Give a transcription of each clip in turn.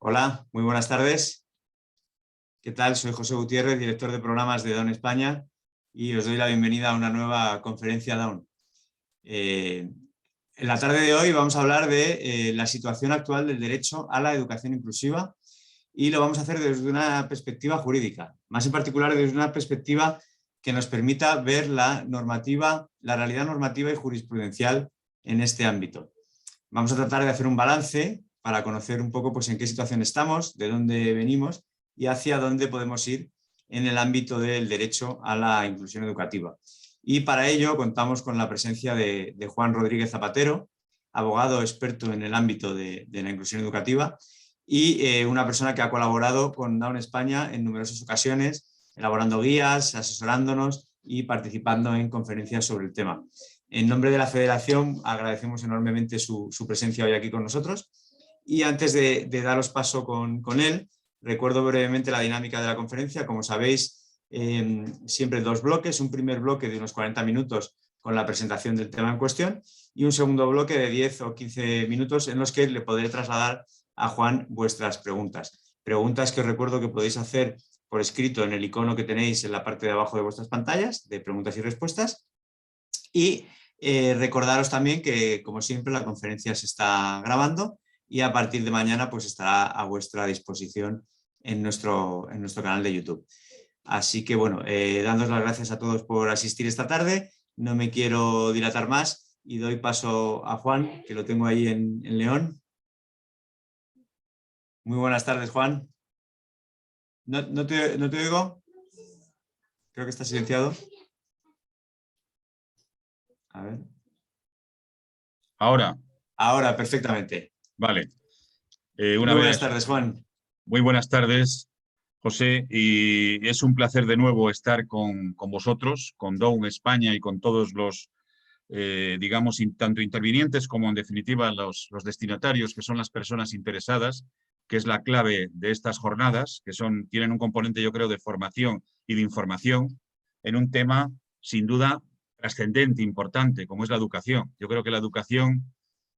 Hola, muy buenas tardes. ¿Qué tal? Soy José Gutiérrez, director de programas de Down España, y os doy la bienvenida a una nueva conferencia Down. En la tarde de hoy vamos a hablar de la situación actual del derecho a la educación inclusiva y lo vamos a hacer desde una perspectiva jurídica, más en particular desde una perspectiva que nos permita ver la normativa, la realidad normativa y jurisprudencial en este ámbito. Vamos a tratar de hacer un balance para conocer un poco en qué situación estamos, de dónde venimos y hacia dónde podemos ir en el ámbito del derecho a la inclusión educativa. Y para ello contamos con la presencia de Juan Rodríguez Zapatero, abogado experto en el ámbito de la inclusión educativa y una persona que ha colaborado con Down España en numerosas ocasiones, elaborando guías, asesorándonos y participando en conferencias sobre el tema. En nombre de la Federación agradecemos enormemente su presencia hoy aquí con nosotros y antes de daros paso con él, recuerdo brevemente la dinámica de la conferencia. Como sabéis, siempre dos bloques, un primer bloque de unos 40 minutos con la presentación del tema en cuestión y un segundo bloque de 10 o 15 minutos en los que le podré trasladar a Juan vuestras preguntas. Preguntas que os recuerdo que podéis hacer por escrito en el icono que tenéis en la parte de abajo de vuestras pantallas de preguntas y respuestas. Y recordaros también que, como siempre, la conferencia se está grabando y a partir de mañana pues estará a vuestra disposición en nuestro canal de YouTube. Así que bueno, dándos las gracias a todos por asistir esta tarde. No me quiero dilatar más y doy paso a Juan, que lo tengo ahí en León. Muy buenas tardes, Juan. ¿No te oigo? Creo que está silenciado. A ver. Ahora. Ahora, perfectamente. Vale. Muy buenas tardes, Juan. Muy buenas tardes, José, y es un placer de nuevo estar con vosotros, con Down España y con todos los, digamos, tanto intervinientes como en definitiva los destinatarios, que son las personas interesadas, que es la clave de estas jornadas, que tienen un componente, yo creo, de formación y de información en un tema, sin duda, trascendente, importante, como es la educación. Yo creo que la educación,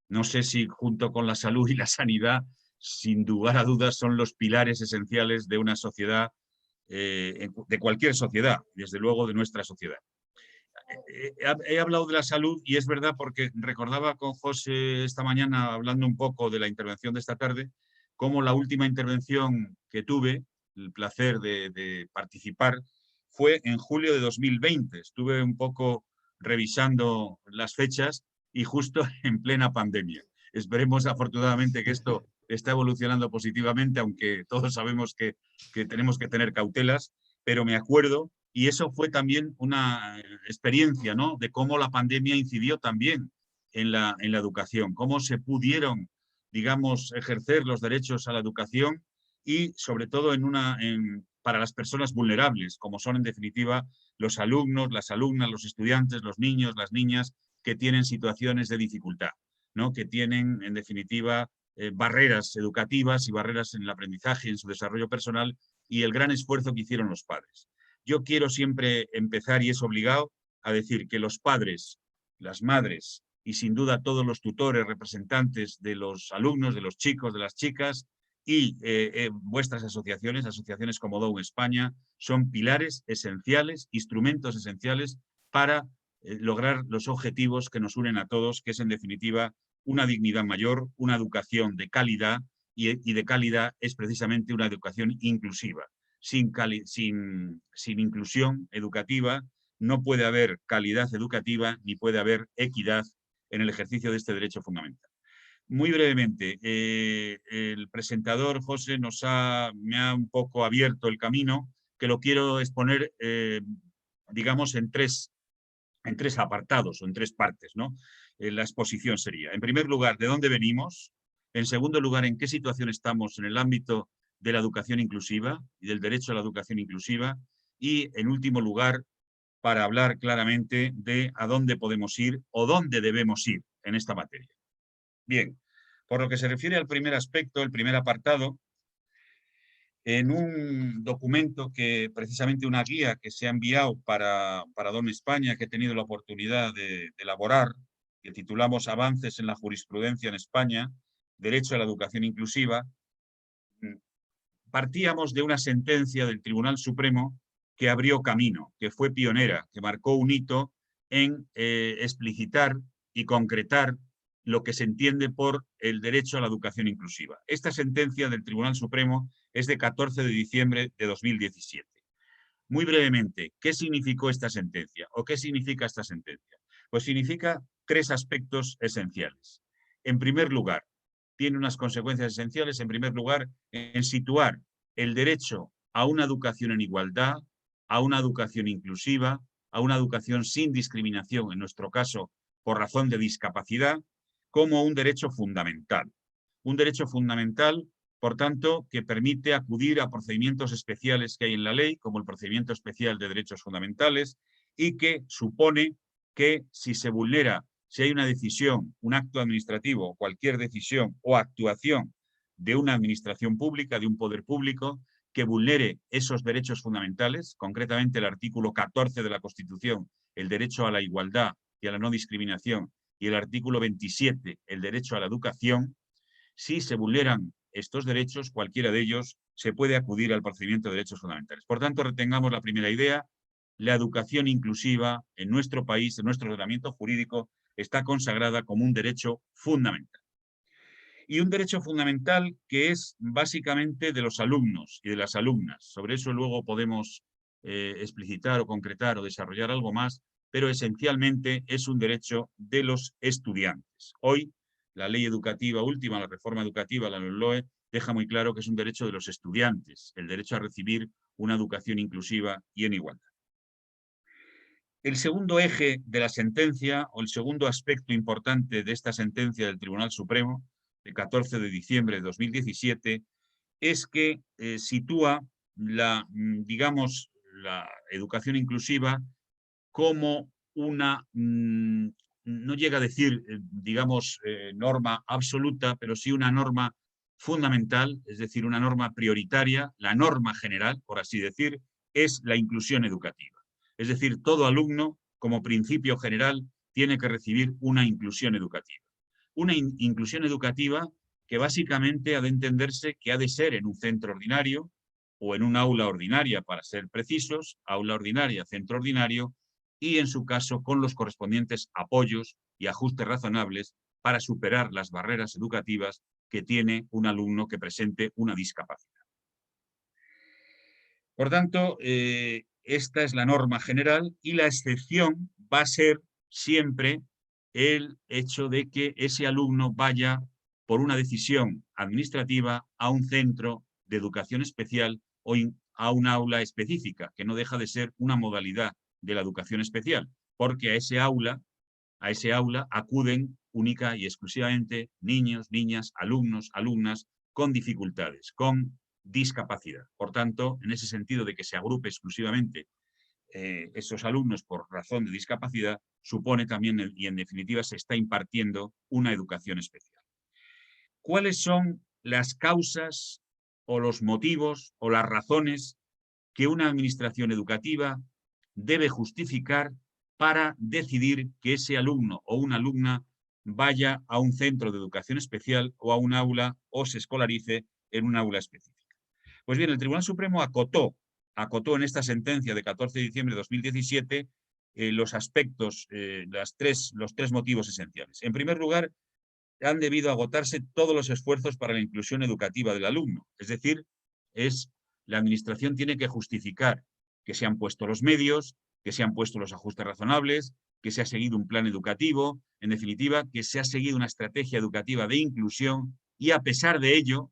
no sé si junto con la salud y la sanidad, sin lugar a dudas, son los pilares esenciales de una sociedad, de cualquier sociedad, desde luego de nuestra sociedad. He hablado de la salud y es verdad porque recordaba con José esta mañana, hablando un poco de la intervención de esta tarde, cómo la última intervención que tuve, el placer de participar, fue en julio de 2020. Estuve un poco revisando las fechas y justo en plena pandemia. Esperemos afortunadamente que esto está evolucionando positivamente, aunque todos sabemos que tenemos que tener cautelas, pero me acuerdo. Y eso fue también una experiencia, ¿no?, de cómo la pandemia incidió también en la educación, cómo se pudieron, digamos, ejercer los derechos a la educación y sobre todo para las personas vulnerables, como son en definitiva los alumnos, las alumnas, los estudiantes, los niños, las niñas que tienen situaciones de dificultad, ¿no?, que tienen en definitiva barreras educativas y barreras en el aprendizaje y en su desarrollo personal y el gran esfuerzo que hicieron los padres. Yo quiero siempre empezar, y es obligado, a decir que los padres, las madres y sin duda todos los tutores, representantes de los alumnos, de los chicos, de las chicas y vuestras asociaciones como Down España, son pilares esenciales, instrumentos esenciales para lograr los objetivos que nos unen a todos, que es en definitiva una dignidad mayor, una educación de calidad y de calidad es precisamente una educación inclusiva. Sin inclusión educativa no puede haber calidad educativa ni puede haber equidad en el ejercicio de este derecho fundamental. Muy brevemente, el presentador José me ha un poco abierto el camino, que lo quiero exponer, digamos, en tres apartados o en tres partes, ¿no? La exposición sería, en primer lugar, de dónde venimos, en segundo lugar, en qué situación estamos en el ámbito de la educación inclusiva y del derecho a la educación inclusiva y, en último lugar, para hablar claramente de a dónde podemos ir o dónde debemos ir en esta materia. Bien, por lo que se refiere al primer aspecto, el primer apartado, en un documento que precisamente una guía que se ha enviado para Down España, que he tenido la oportunidad de elaborar, que titulamos Avances en la jurisprudencia en España, Derecho a la educación inclusiva, partíamos de una sentencia del Tribunal Supremo que abrió camino, que fue pionera, que marcó un hito en explicitar y concretar lo que se entiende por el derecho a la educación inclusiva. Esta sentencia del Tribunal Supremo es de 14 de diciembre de 2017. Muy brevemente, ¿qué significó esta sentencia? ¿O qué significa esta sentencia? Pues significa tres aspectos esenciales. En primer lugar, tiene unas consecuencias esenciales, en primer lugar, en situar el derecho a una educación en igualdad, a una educación inclusiva, a una educación sin discriminación, en nuestro caso, por razón de discapacidad, como un derecho fundamental. Un derecho fundamental, por tanto, que permite acudir a procedimientos especiales que hay en la ley, como el procedimiento especial de derechos fundamentales, y que supone que si se vulnera, si hay una decisión, un acto administrativo, cualquier decisión o actuación de una administración pública, de un poder público, que vulnere esos derechos fundamentales, concretamente el artículo 14 de la Constitución, el derecho a la igualdad y a la no discriminación, y el artículo 27, el derecho a la educación, si se vulneran estos derechos, cualquiera de ellos, se puede acudir al procedimiento de derechos fundamentales. Por tanto, retengamos la primera idea: la educación inclusiva en nuestro país, en nuestro ordenamiento jurídico, está consagrada como un derecho fundamental. Y un derecho fundamental que es básicamente de los alumnos y de las alumnas. Sobre eso luego podemos explicitar o concretar o desarrollar algo más, pero esencialmente es un derecho de los estudiantes. Hoy, la ley educativa última, la reforma educativa, la LOE, deja muy claro que es un derecho de los estudiantes, el derecho a recibir una educación inclusiva y en igualdad. El segundo eje de la sentencia, o el segundo aspecto importante de esta sentencia del Tribunal Supremo, de 14 de diciembre de 2017, es que sitúa digamos, la educación inclusiva como una, no llega a decir, digamos, norma absoluta, pero sí una norma fundamental, es decir, una norma prioritaria. La norma general, por así decir, es la inclusión educativa. Es decir, todo alumno, como principio general, tiene que recibir una inclusión educativa. Una inclusión educativa que básicamente ha de entenderse que ha de ser en un centro ordinario o en un aula ordinaria, para ser precisos, aula ordinaria, centro ordinario, y en su caso con los correspondientes apoyos y ajustes razonables para superar las barreras educativas que tiene un alumno que presente una discapacidad. Por tanto, esta es la norma general y la excepción va a ser siempre el hecho de que ese alumno vaya por una decisión administrativa a un centro de educación especial o a un aula específica, que no deja de ser una modalidad de la educación especial, porque a ese aula acuden única y exclusivamente niños, niñas, alumnos, alumnas con dificultades, con discapacidad. Por tanto, en ese sentido de que se agrupe exclusivamente esos alumnos por razón de discapacidad, supone también, y en definitiva, se está impartiendo una educación especial. ¿Cuáles son las causas o los motivos o las razones que una administración educativa debe justificar para decidir que ese alumno o una alumna vaya a un centro de educación especial o a un aula o se escolarice en un aula específica? Pues bien, el Tribunal Supremo acotó en esta sentencia de 14 de diciembre de 2017 los aspectos, los tres motivos esenciales. En primer lugar, han debido agotarse todos los esfuerzos para la inclusión educativa del alumno. Es decir, la administración tiene que justificar que se han puesto los medios, que se han puesto los ajustes razonables, que se ha seguido un plan educativo, en definitiva, que se ha seguido una estrategia educativa de inclusión y a pesar de ello,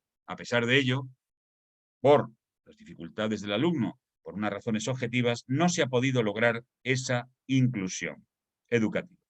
por las dificultades del alumno, por unas razones objetivas, no se ha podido lograr esa inclusión educativa.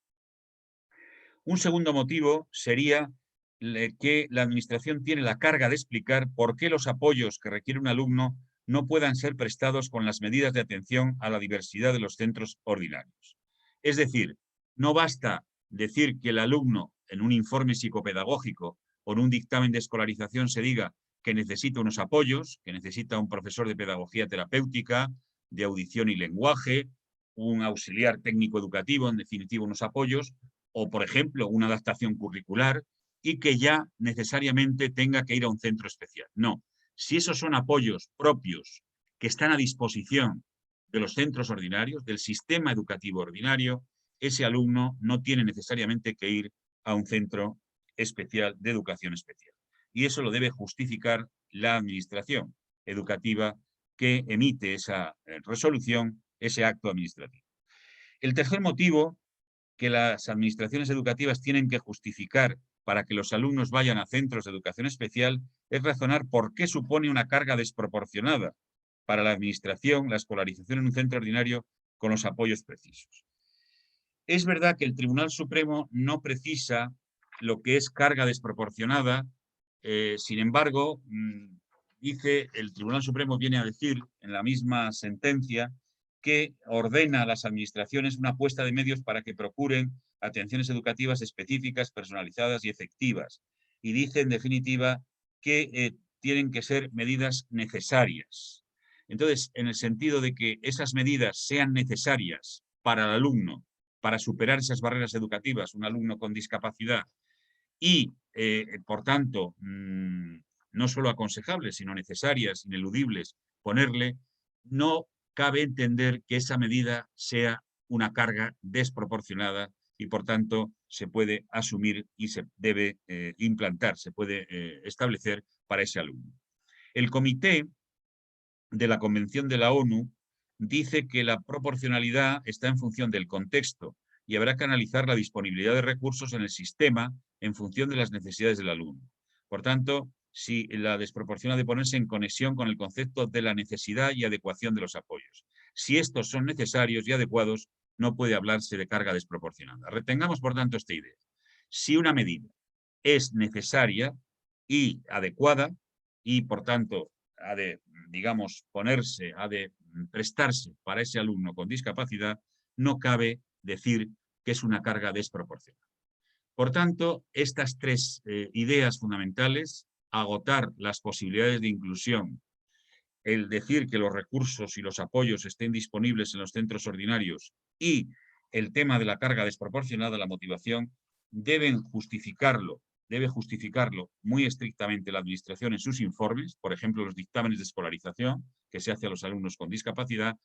Un segundo motivo sería que la administración tiene la carga de explicar por qué los apoyos que requiere un alumno no puedan ser prestados con las medidas de atención a la diversidad de los centros ordinarios. Es decir, no basta decir que el alumno en un informe psicopedagógico o en un dictamen de escolarización se diga que necesita unos apoyos, que necesita un profesor de pedagogía terapéutica, de audición y lenguaje, un auxiliar técnico educativo, en definitiva unos apoyos, o por ejemplo una adaptación curricular, y que ya necesariamente tenga que ir a un centro especial. No, Si esos son apoyos propios que están a disposición de los centros ordinarios, del sistema educativo ordinario, ese alumno no tiene necesariamente que ir a un centro especial de educación especial. Y eso lo debe justificar la administración educativa que emite esa resolución, ese acto administrativo. El tercer motivo que las administraciones educativas tienen que justificar para que los alumnos vayan a centros de educación especial es razonar por qué supone una carga desproporcionada para la administración la escolarización en un centro ordinario con los apoyos precisos. Es verdad que el Tribunal Supremo no precisa lo que es carga desproporcionada, sin embargo, dice, el Tribunal Supremo viene a decir en la misma sentencia que ordena a las administraciones una puesta de medios para que procuren atenciones educativas específicas, personalizadas y efectivas. Y dice, en definitiva, que tienen que ser medidas necesarias. Entonces, en el sentido de que esas medidas sean necesarias para el alumno, para superar esas barreras educativas, un alumno con discapacidad, y, por tanto, no solo aconsejables, sino necesarias, ineludibles, ponerle, no cabe entender que esa medida sea una carga desproporcionada y, por tanto, se puede asumir y se debe implantar, se puede establecer para ese alumno. El Comité de la Convención de la ONU dice que la proporcionalidad está en función del contexto y habrá que analizar la disponibilidad de recursos en el sistema en función de las necesidades del alumno. Por tanto, si la desproporción ha de ponerse en conexión con el concepto de la necesidad y adecuación de los apoyos. Si estos son necesarios y adecuados, no puede hablarse de carga desproporcionada. Retengamos, por tanto, esta idea. Si una medida es necesaria y adecuada y, por tanto, ha de, digamos, ponerse, ha de prestarse para ese alumno con discapacidad, no cabe decir que es una carga desproporcionada. Por tanto, estas tres ideas fundamentales, agotar las posibilidades de inclusión, el decir que los recursos y los apoyos estén disponibles en los centros ordinarios y el tema de la carga desproporcionada, la motivación, debe justificarlo muy estrictamente la Administración en sus informes, por ejemplo, los dictámenes de escolarización que se hace a los alumnos con discapacidad,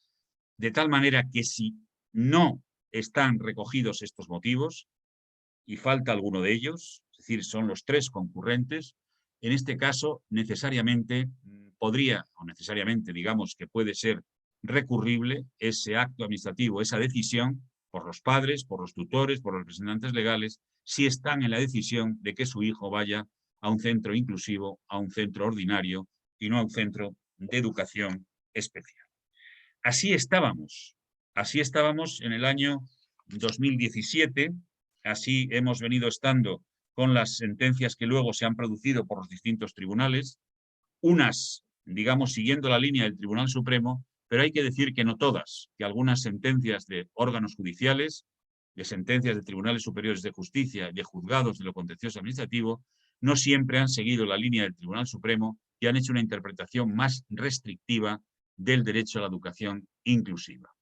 de tal manera que si no están recogidos estos motivos y falta alguno de ellos, es decir, son los tres concurrentes, en este caso necesariamente podría, o necesariamente digamos que puede ser recurrible ese acto administrativo, esa decisión, por los padres, por los tutores, por los representantes legales, si están en la decisión de que su hijo vaya a un centro inclusivo, a un centro ordinario y no a un centro de educación especial. Así estábamos en el año 2017, así hemos venido estando con las sentencias que luego se han producido por los distintos tribunales, unas, digamos, siguiendo la línea del Tribunal Supremo, pero hay que decir que no todas, que algunas sentencias de órganos judiciales, de sentencias de tribunales superiores de justicia, de juzgados de lo contencioso administrativo, no siempre han seguido la línea del Tribunal Supremo y han hecho una interpretación más restrictiva del derecho a la educación inclusiva.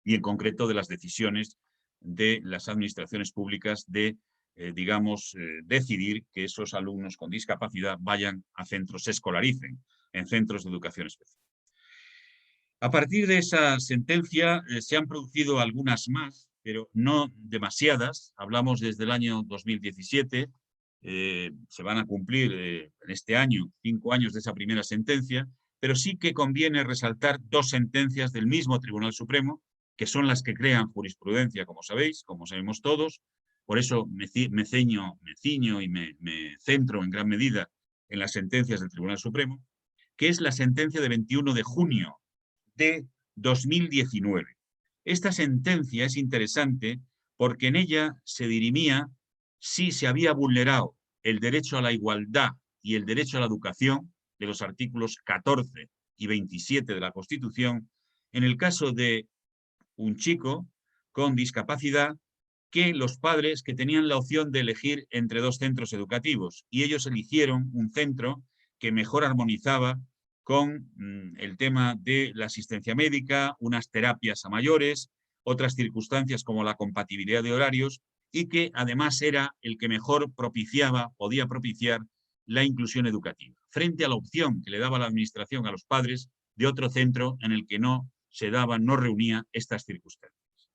Y en concreto de las decisiones de las administraciones públicas de, decidir que esos alumnos con discapacidad vayan a centros, se escolaricen en centros de educación especial. A partir de esa sentencia se han producido algunas más, pero no demasiadas. Hablamos desde el año 2017, se van a cumplir en este año 5 años de esa primera sentencia, pero sí que conviene resaltar 2 sentencias del mismo Tribunal Supremo, que son las que crean jurisprudencia, como sabéis, como sabemos todos. Por eso me ciño y me centro en gran medida en las sentencias del Tribunal Supremo, que es la sentencia de 21 de junio de 2019. Esta sentencia es interesante porque en ella se dirimía si se había vulnerado el derecho a la igualdad y el derecho a la educación de los artículos 14 y 27 de la Constitución, en el caso de un chico con discapacidad que los padres que tenían la opción de elegir entre 2 centros educativos y ellos eligieron un centro que mejor armonizaba con el tema de la asistencia médica, unas terapias a mayores, otras circunstancias como la compatibilidad de horarios y que además era el que mejor podía propiciar la inclusión educativa, frente a la opción que le daba la administración a los padres de otro centro en el que no se daba, no reunía estas circunstancias.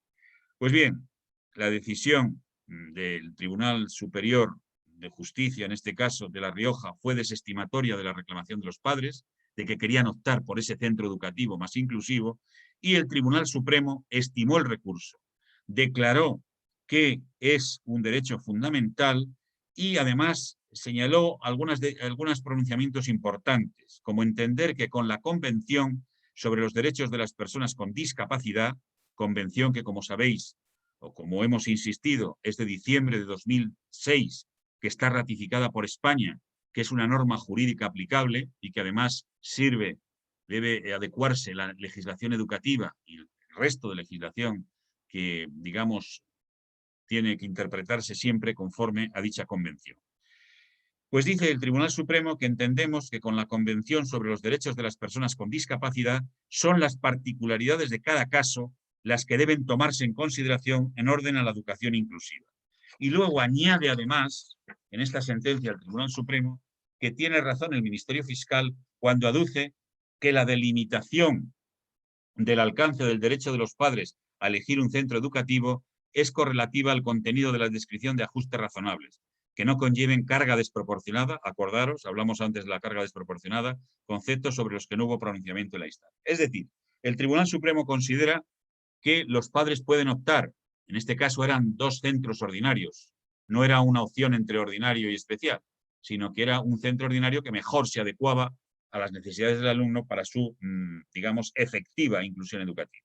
Pues bien, la decisión del Tribunal Superior de Justicia, en este caso de La Rioja, fue desestimatoria de la reclamación de los padres, de que querían optar por ese centro educativo más inclusivo, y el Tribunal Supremo estimó el recurso, declaró que es un derecho fundamental y además señaló algunos pronunciamientos importantes, como entender que con la Convención sobre los Derechos de las Personas con Discapacidad, convención que, como sabéis, o como hemos insistido, es de diciembre de 2006, que está ratificada por España, que es una norma jurídica aplicable y que además debe adecuarse la legislación educativa y el resto de legislación que, digamos, tiene que interpretarse siempre conforme a dicha convención. Pues dice el Tribunal Supremo que entendemos que con la Convención sobre los Derechos de las Personas con Discapacidad son las particularidades de cada caso las que deben tomarse en consideración en orden a la educación inclusiva. Y luego añade además, en esta sentencia del Tribunal Supremo, que tiene razón el Ministerio Fiscal cuando aduce que la delimitación del alcance del derecho de los padres a elegir un centro educativo es correlativa al contenido de la descripción de ajustes razonables, que no conlleven carga desproporcionada, acordaros, hablamos antes de la carga desproporcionada, conceptos sobre los que no hubo pronunciamiento en la instancia. Es decir, el Tribunal Supremo considera que los padres pueden optar, en este caso eran 2 centros ordinarios, no era una opción entre ordinario y especial, sino que era un centro ordinario que mejor se adecuaba a las necesidades del alumno para su, digamos, efectiva inclusión educativa.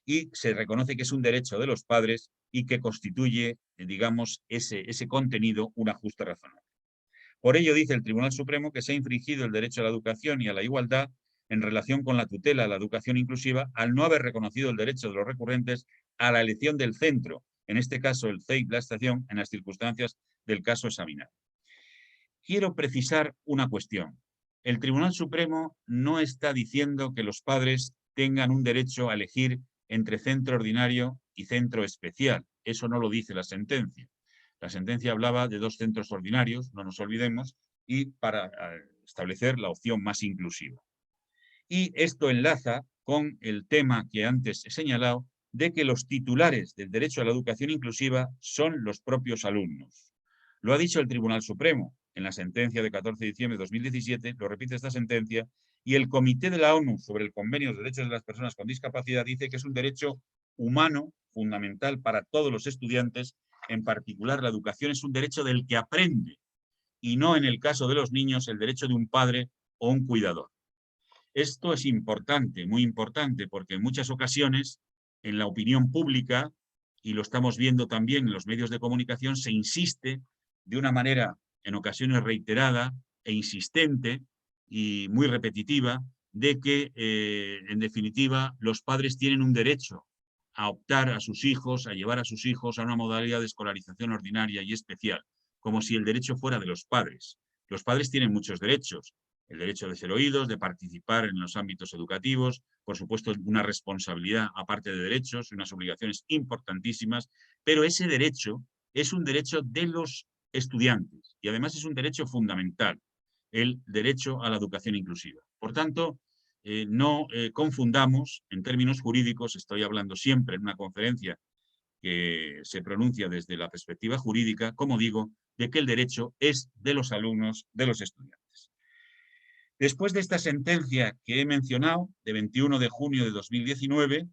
Y se reconoce que es un derecho de los padres y que constituye, digamos, ese contenido un ajuste razonable. Por ello dice el Tribunal Supremo que se ha infringido el derecho a la educación y a la igualdad en relación con la tutela a la educación inclusiva al no haber reconocido el derecho de los recurrentes a la elección del centro, en este caso el CEIP, la estación, en las circunstancias del caso examinado. Quiero precisar una cuestión. El Tribunal Supremo no está diciendo que los padres tengan un derecho a elegir entre centro ordinario y centro especial. Eso no lo dice la sentencia. La sentencia hablaba de 2 centros ordinarios, no nos olvidemos, y para establecer la opción más inclusiva. Y esto enlaza con el tema que antes he señalado de que los titulares del derecho a la educación inclusiva son los propios alumnos. Lo ha dicho el Tribunal Supremo en la sentencia de 14 de diciembre de 2017, lo repite esta sentencia, y el Comité de la ONU sobre el Convenio de los Derechos de las Personas con Discapacidad dice que es un derecho humano fundamental para todos los estudiantes, en particular la educación es un derecho del que aprende, y no en el caso de los niños el derecho de un padre o un cuidador. Esto es importante, muy importante, porque en muchas ocasiones en la opinión pública, y lo estamos viendo también en los medios de comunicación, se insiste de una manera en ocasiones reiterada e insistente y muy repetitiva de que, en definitiva, los padres tienen un derecho a optar a sus hijos, a llevar a sus hijos a una modalidad de escolarización ordinaria y especial, como si el derecho fuera de los padres. Los padres tienen muchos derechos, el derecho de ser oídos, de participar en los ámbitos educativos, por supuesto una responsabilidad aparte de derechos, unas obligaciones importantísimas, pero ese derecho es un derecho de los estudiantes y además es un derecho fundamental, el derecho a la educación inclusiva. Por tanto, no confundamos en términos jurídicos, estoy hablando siempre en una conferencia que se pronuncia desde la perspectiva jurídica, como digo, de que el derecho es de los alumnos, de los estudiantes. Después de esta sentencia que he mencionado, de 21 de junio de 2019,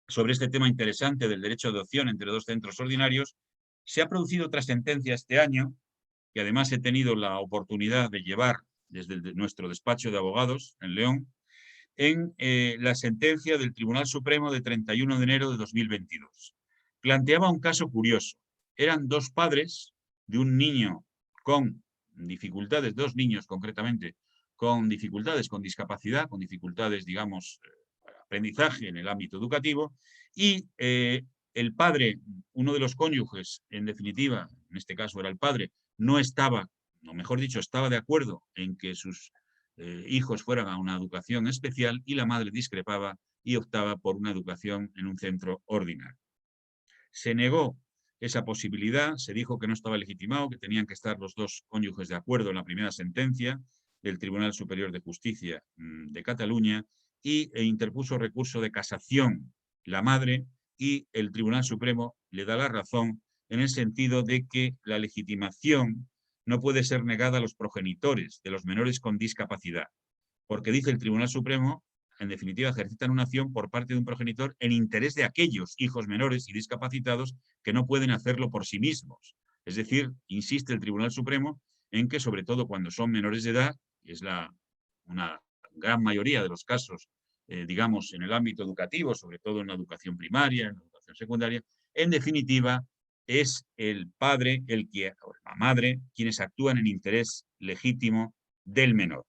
sobre este tema interesante del derecho de opción entre 2 centros ordinarios, se ha producido otra sentencia este año, que además he tenido la oportunidad de llevar desde nuestro despacho de abogados en León, en la sentencia del Tribunal Supremo de 31 de enero de 2022. Planteaba un caso curioso. Eran 2 padres de un niño con dificultades, 2 niños concretamente, con dificultades, con discapacidad, con dificultades, digamos, aprendizaje en el ámbito educativo, y el padre, uno de los cónyuges, en definitiva, en este caso era el padre, no estaba, o mejor dicho, estaba de acuerdo en que sus hijos fueran a una educación especial y la madre discrepaba y optaba por una educación en un centro ordinario. Se negó esa posibilidad, se dijo que no estaba legitimado, que tenían que estar los dos cónyuges de acuerdo en la primera sentencia del Tribunal Superior de Justicia de Cataluña e interpuso recurso de casación la madre y el Tribunal Supremo le da la razón en el sentido de que la legitimación no puede ser negada a los progenitores de los menores con discapacidad, porque dice el Tribunal Supremo, en definitiva, ejercitan una acción por parte de un progenitor en interés de aquellos hijos menores y discapacitados que no pueden hacerlo por sí mismos. Es decir, insiste el Tribunal Supremo en que, sobre todo cuando son menores de edad, que es una gran mayoría de los casos, digamos, en el ámbito educativo, sobre todo en la educación primaria, en la educación secundaria, en definitiva, es el padre, o la madre, quienes actúan en interés legítimo del menor.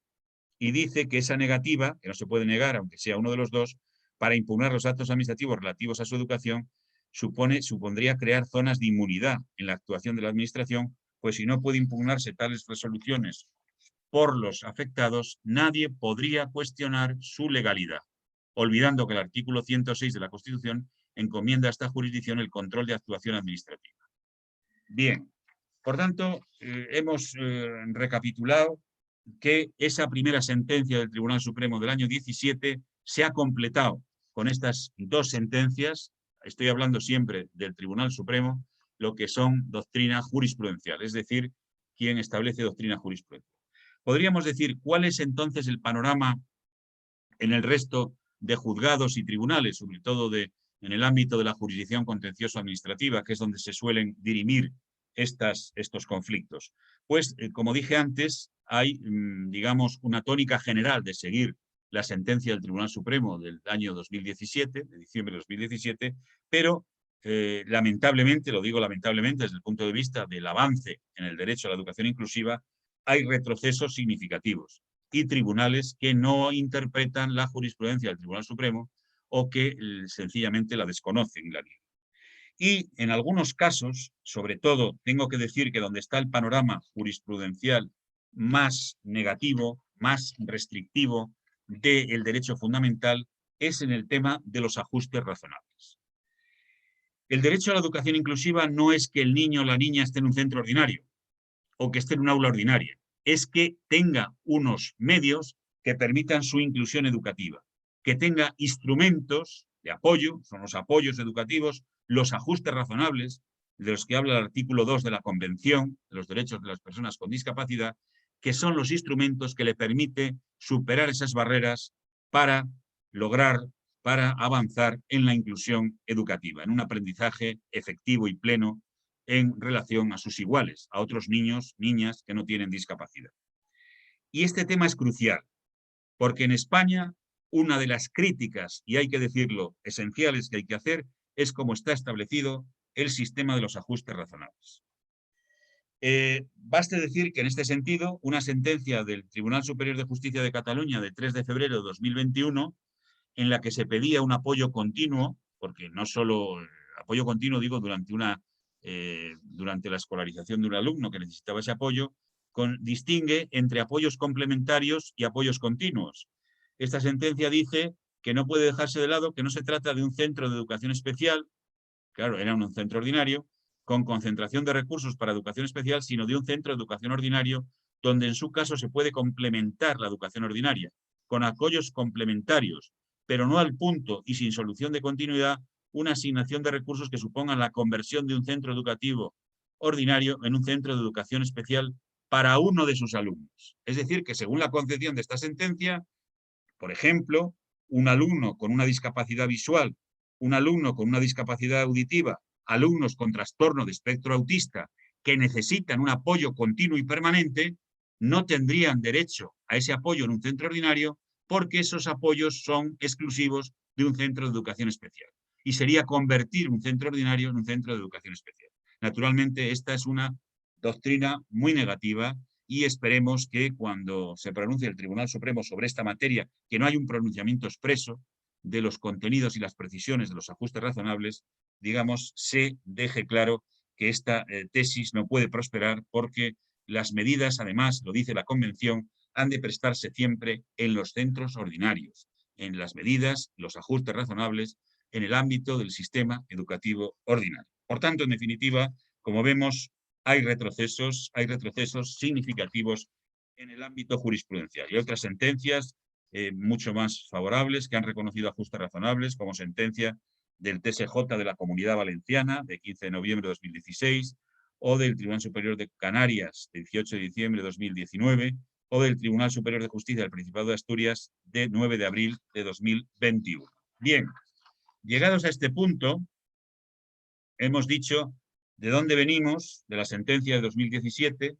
Y dice que esa negativa, que no se puede negar, aunque sea uno de los dos, para impugnar los actos administrativos relativos a su educación, supondría crear zonas de inmunidad en la actuación de la Administración, pues si no puede impugnarse tales resoluciones por los afectados, nadie podría cuestionar su legalidad, olvidando que el artículo 106 de la Constitución encomienda a esta jurisdicción el control de actuación administrativa. Bien, por tanto, hemos recapitulado que esa primera sentencia del Tribunal Supremo del año 17 se ha completado con estas dos sentencias, estoy hablando siempre del Tribunal Supremo, lo que son doctrina jurisprudencial, es decir, quien establece doctrina jurisprudencial. Podríamos decir, ¿cuál es entonces el panorama en el resto de juzgados y tribunales, sobre todo en el ámbito de la jurisdicción contencioso-administrativa, que es donde se suelen dirimir estos conflictos? Pues, como dije antes, hay, digamos, una tónica general de seguir la sentencia del Tribunal Supremo del año 2017, de diciembre de 2017, pero lamentablemente, lo digo lamentablemente desde el punto de vista del avance en el derecho a la educación inclusiva, hay retrocesos significativos y tribunales que no interpretan la jurisprudencia del Tribunal Supremo o que sencillamente la desconocen y la niegan. Y en algunos casos, sobre todo, tengo que decir que donde está el panorama jurisprudencial más negativo, más restrictivo del derecho fundamental, es en el tema de los ajustes razonables. El derecho a la educación inclusiva no es que el niño o la niña esté en un centro ordinario o que esté en un aula ordinaria, es que tenga unos medios que permitan su inclusión educativa, que tenga instrumentos de apoyo, son los apoyos educativos, los ajustes razonables, de los que habla el artículo 2 de la Convención de los Derechos de las Personas con Discapacidad, que son los instrumentos que le permiten superar esas barreras para lograr, para avanzar en la inclusión educativa, en un aprendizaje efectivo y pleno en relación a sus iguales, a otros niños, niñas que no tienen discapacidad. Y este tema es crucial, porque en España una de las críticas, y hay que decirlo, esenciales que hay que hacer, es cómo está establecido el sistema de los ajustes razonables. Baste decir que en este sentido, una sentencia del Tribunal Superior de Justicia de Cataluña de 3 de febrero de 2021, en la que se pedía un apoyo continuo, porque no solo apoyo continuo, digo, durante la escolarización de un alumno que necesitaba ese apoyo, distingue entre apoyos complementarios y apoyos continuos. Esta sentencia dice que no puede dejarse de lado que no se trata de un centro de educación especial, claro, era un centro ordinario, con concentración de recursos para educación especial, sino de un centro de educación ordinario donde en su caso se puede complementar la educación ordinaria, con apoyos complementarios, pero no al punto y sin solución de continuidad, una asignación de recursos que supongan la conversión de un centro educativo ordinario en un centro de educación especial para uno de sus alumnos. Es decir, que según la concepción de esta sentencia, por ejemplo, un alumno con una discapacidad visual, un alumno con una discapacidad auditiva, alumnos con trastorno de espectro autista que necesitan un apoyo continuo y permanente, no tendrían derecho a ese apoyo en un centro ordinario porque esos apoyos son exclusivos de un centro de educación especial. Y sería convertir un centro ordinario en un centro de educación especial. Naturalmente, esta es una doctrina muy negativa y esperemos que cuando se pronuncie el Tribunal Supremo sobre esta materia, que no hay un pronunciamiento expreso de los contenidos y las precisiones de los ajustes razonables, digamos, se deje claro que esta tesis no puede prosperar porque las medidas, además, lo dice la Convención, han de prestarse siempre en los centros ordinarios, en las medidas, los ajustes razonables, en el ámbito del sistema educativo ordinario. Por tanto, en definitiva, como vemos, hay retrocesos significativos en el ámbito jurisprudencial. Y otras sentencias mucho más favorables que han reconocido ajustes razonables, como sentencia del TSJ de la Comunidad Valenciana de 15 de noviembre de 2016, o del Tribunal Superior de Canarias de 18 de diciembre de 2019, o del Tribunal Superior de Justicia del Principado de Asturias de 9 de abril de 2021. Bien, llegados a este punto, hemos dicho de dónde venimos, de la sentencia de 2017,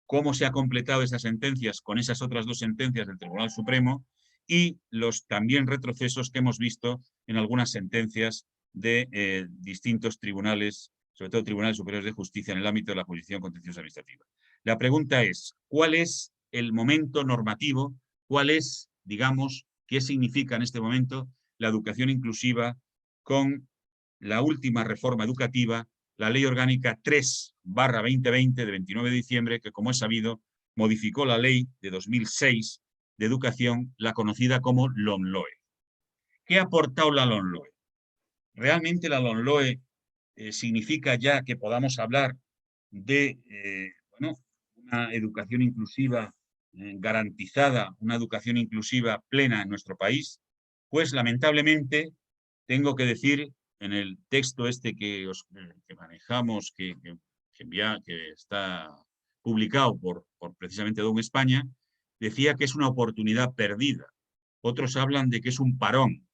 cómo se ha completado esas sentencias con esas otras dos sentencias del Tribunal Supremo y los también retrocesos que hemos visto en algunas sentencias de distintos tribunales, sobre todo tribunales superiores de justicia en el ámbito de la jurisdicción contenciosa administrativa. La pregunta es, ¿cuál es el momento normativo? ¿Cuál es, digamos, qué significa en este momento la educación inclusiva con la última reforma educativa, la Ley Orgánica 3/2020 de 29 de diciembre, que, como es sabido, modificó la ley de 2006 de educación, la conocida como LOMLOE? ¿Qué ha aportado la LOMLOE? ¿Realmente la LOMLOE significa ya que podamos hablar de bueno, una educación inclusiva garantizada, una educación inclusiva plena en nuestro país? Pues lamentablemente tengo que decir, en el texto este que manejamos, que está publicado por precisamente Down España, decía que es una oportunidad perdida. Otros hablan de que es un parón.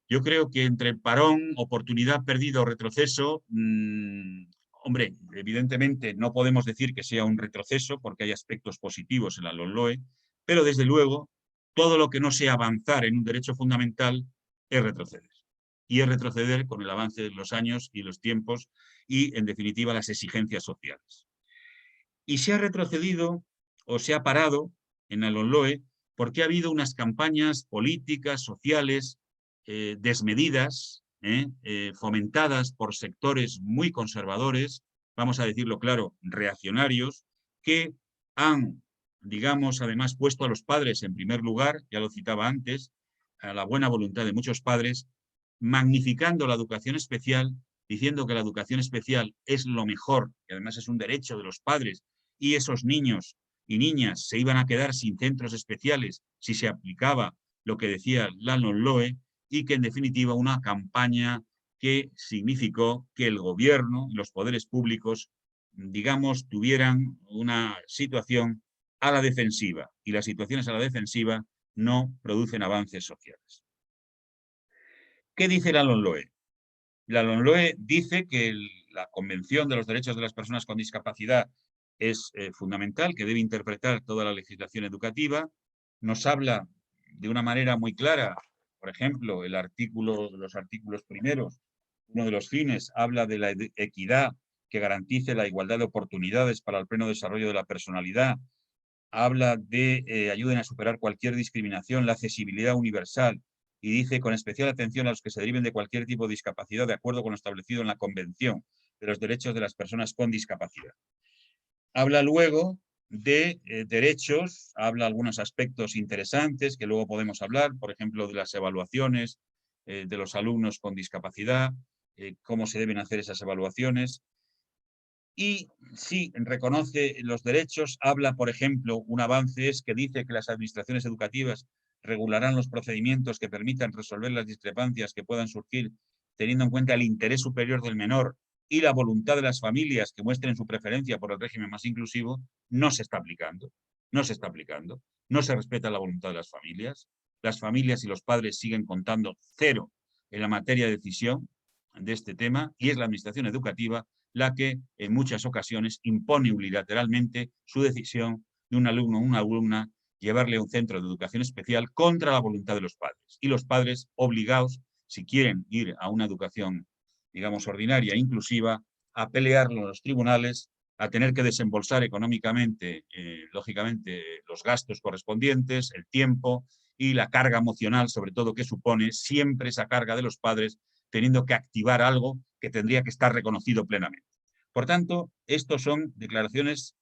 Yo creo que entre parón, oportunidad perdida o retroceso, hombre, evidentemente no podemos decir que sea un retroceso porque hay aspectos positivos en la LOMLOE, pero desde luego todo lo que no sea avanzar en un derecho fundamental es retroceder. Y es retroceder con el avance de los años y los tiempos y, en definitiva, las exigencias sociales. Y se ha retrocedido o se ha parado en la LOMLOE porque ha habido unas campañas políticas, sociales, desmedidas, fomentadas por sectores muy conservadores, vamos a decirlo claro, reaccionarios, que han, digamos, además puesto a los padres en primer lugar, ya lo citaba antes, a la buena voluntad de muchos padres, magnificando la educación especial, diciendo que la educación especial es lo mejor, que además es un derecho de los padres, y esos niños y niñas se iban a quedar sin centros especiales si se aplicaba lo que decía la LOMLOE, y que en definitiva una campaña que significó que el gobierno y los poderes públicos, digamos, tuvieran una situación a la defensiva, y las situaciones a la defensiva no producen avances sociales. ¿Qué dice la LOMLOE? La LOMLOE dice que la Convención de los Derechos de las Personas con Discapacidad es fundamental, que debe interpretar toda la legislación educativa. Nos habla de una manera muy clara, por ejemplo, los artículos primeros, uno de los fines habla de la equidad que garantice la igualdad de oportunidades para el pleno desarrollo de la personalidad, habla de ayuden a superar cualquier discriminación, la accesibilidad universal, y dice con especial atención a los que se deriven de cualquier tipo de discapacidad de acuerdo con lo establecido en la Convención de los Derechos de las Personas con Discapacidad. Habla luego de derechos, habla algunos aspectos interesantes que luego podemos hablar, por ejemplo, de las evaluaciones de los alumnos con discapacidad, cómo se deben hacer esas evaluaciones. Y sí, reconoce los derechos, habla, por ejemplo, un avance es que dice que las administraciones educativas regularán los procedimientos que permitan resolver las discrepancias que puedan surgir teniendo en cuenta el interés superior del menor y la voluntad de las familias que muestren su preferencia por el régimen más inclusivo. No se está aplicando, no se está aplicando, no se respeta la voluntad de las familias y los padres siguen contando cero en la materia de decisión de este tema, y es la administración educativa la que en muchas ocasiones impone unilateralmente su decisión de un alumno o una alumna llevarle a un centro de educación especial contra la voluntad de los padres. Y los padres obligados, si quieren ir a una educación, digamos, ordinaria e inclusiva, a pelearlo en los tribunales, a tener que desembolsar económicamente, lógicamente, los gastos correspondientes, el tiempo y la carga emocional, sobre todo, que supone siempre esa carga de los padres teniendo que activar algo que tendría que estar reconocido plenamente. Por tanto, estos son declaraciones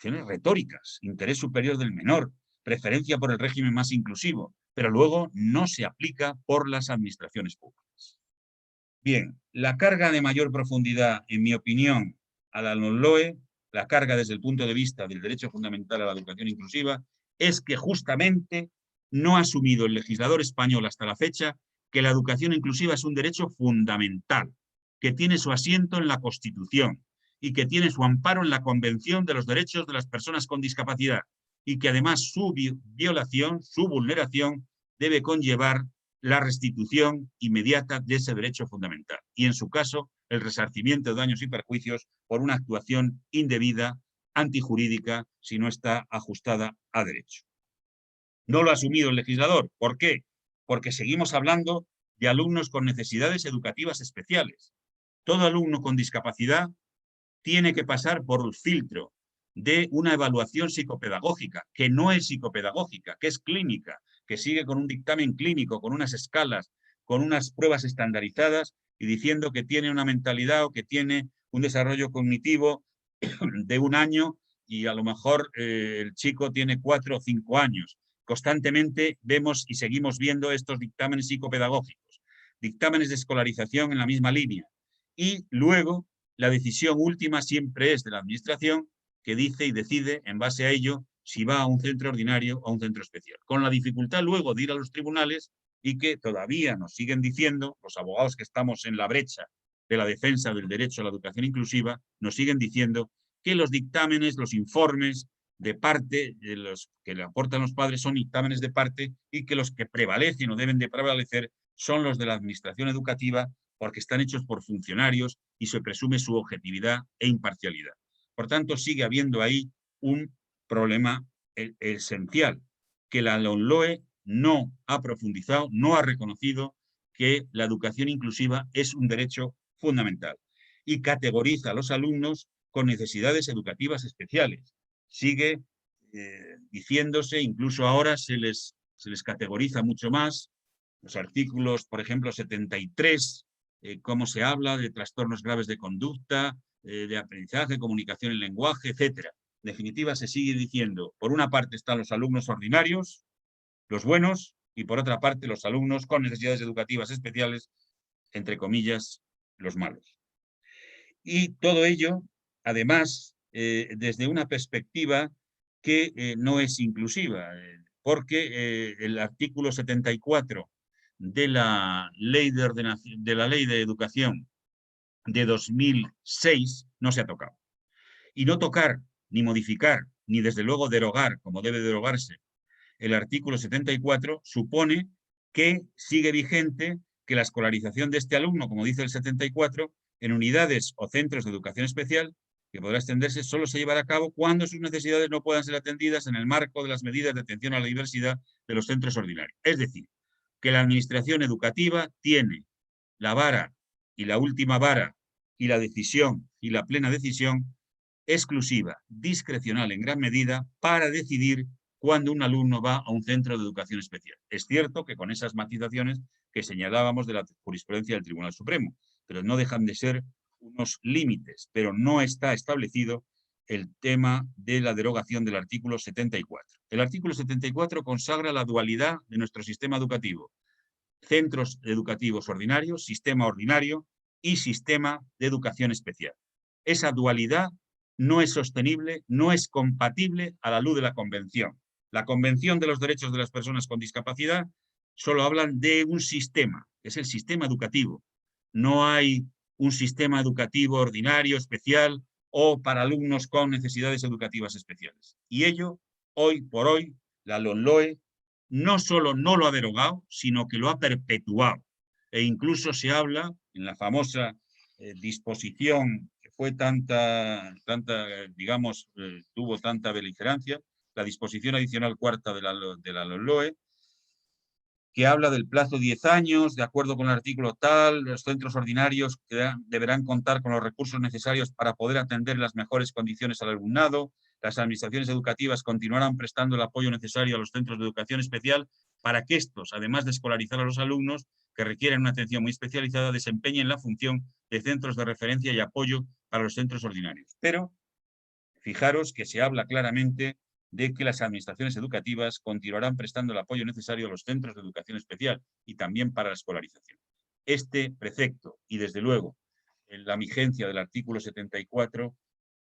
retóricas, interés superior del menor, preferencia por el régimen más inclusivo, pero luego no se aplica por las administraciones públicas. Bien, la carga de mayor profundidad, en mi opinión, a la LOMLOE, la carga desde el punto de vista del derecho fundamental a la educación inclusiva, es que justamente no ha asumido el legislador español hasta la fecha que la educación inclusiva es un derecho fundamental, que tiene su asiento en la Constitución y que tiene su amparo en la Convención de los Derechos de las Personas con Discapacidad, y que además su violación, su vulneración, debe conllevar la restitución inmediata de ese derecho fundamental y, en su caso, el resarcimiento de daños y perjuicios por una actuación indebida, antijurídica, si no está ajustada a derecho. No lo ha asumido el legislador. ¿Por qué? Porque seguimos hablando de alumnos con necesidades educativas especiales. Todo alumno con discapacidad tiene que pasar por el filtro de una evaluación psicopedagógica, que no es psicopedagógica, que es clínica, que sigue con un dictamen clínico, con unas escalas, con unas pruebas estandarizadas y diciendo que tiene una mentalidad o que tiene un desarrollo cognitivo de 1 año y a lo mejor el chico tiene 4 o 5 años. Constantemente vemos y seguimos viendo estos dictámenes psicopedagógicos, dictámenes de escolarización en la misma línea. Y luego la decisión última siempre es de la administración, que dice y decide en base a ello si va a un centro ordinario o a un centro especial. Con la dificultad luego de ir a los tribunales y que todavía nos siguen diciendo, los abogados que estamos en la brecha de la defensa del derecho a la educación inclusiva, nos siguen diciendo que los dictámenes, los informes de parte de los que le aportan los padres son dictámenes de parte y que los que prevalecen o deben de prevalecer son los de la administración educativa porque están hechos por funcionarios y se presume su objetividad e imparcialidad. Por tanto, sigue habiendo ahí un problema esencial, que la LOMLOE no ha profundizado, no ha reconocido que la educación inclusiva es un derecho fundamental y categoriza a los alumnos con necesidades educativas especiales. Sigue diciéndose, incluso ahora se les categoriza mucho más, los artículos, por ejemplo, 73, cómo se habla de trastornos graves de conducta, de aprendizaje, comunicación en lenguaje, etcétera. En definitiva, se sigue diciendo, por una parte están los alumnos ordinarios, los buenos, y por otra parte los alumnos con necesidades educativas especiales, entre comillas, los malos. Y todo ello, además, desde una perspectiva que no es inclusiva, porque el artículo 74 de la Ley de Educación de 2006 no se ha tocado. Y no tocar, ni modificar, ni desde luego derogar, como debe derogarse, el artículo 74 supone que sigue vigente que la escolarización de este alumno, como dice el 74, en unidades o centros de educación especial, que podrá extenderse, solo se llevará a cabo cuando sus necesidades no puedan ser atendidas en el marco de las medidas de atención a la diversidad de los centros ordinarios. Es decir, que la administración educativa tiene la vara y la última vara y la decisión y la plena decisión exclusiva, discrecional en gran medida, para decidir cuando un alumno va a un centro de educación especial. Es cierto que con esas matizaciones que señalábamos de la jurisprudencia del Tribunal Supremo, pero no dejan de ser unos límites, pero no está establecido el tema de la derogación del artículo 74. El artículo 74 consagra la dualidad de nuestro sistema educativo. Centros educativos ordinarios, sistema ordinario y sistema de educación especial. Esa dualidad no es sostenible, no es compatible a la luz de la Convención. La Convención de los Derechos de las Personas con Discapacidad solo hablan de un sistema, que es el sistema educativo. No hay un sistema educativo ordinario, especial, o para alumnos con necesidades educativas especiales. Y ello, hoy por hoy, la LOMLOE no solo no lo ha derogado, sino que lo ha perpetuado. E incluso se habla, en la famosa disposición que fue digamos, tuvo tanta beligerancia, la disposición adicional cuarta de la LOMLOE, que habla del plazo de 10 años, de acuerdo con el artículo tal, los centros ordinarios deberán contar con los recursos necesarios para poder atender las mejores condiciones al alumnado, las administraciones educativas continuarán prestando el apoyo necesario a los centros de educación especial para que estos, además de escolarizar a los alumnos que requieren una atención muy especializada, desempeñen la función de centros de referencia y apoyo para los centros ordinarios. Pero fijaros que se habla claramente de que las administraciones educativas continuarán prestando el apoyo necesario a los centros de educación especial y también para la escolarización. Este precepto y, desde luego, en la vigencia del artículo 74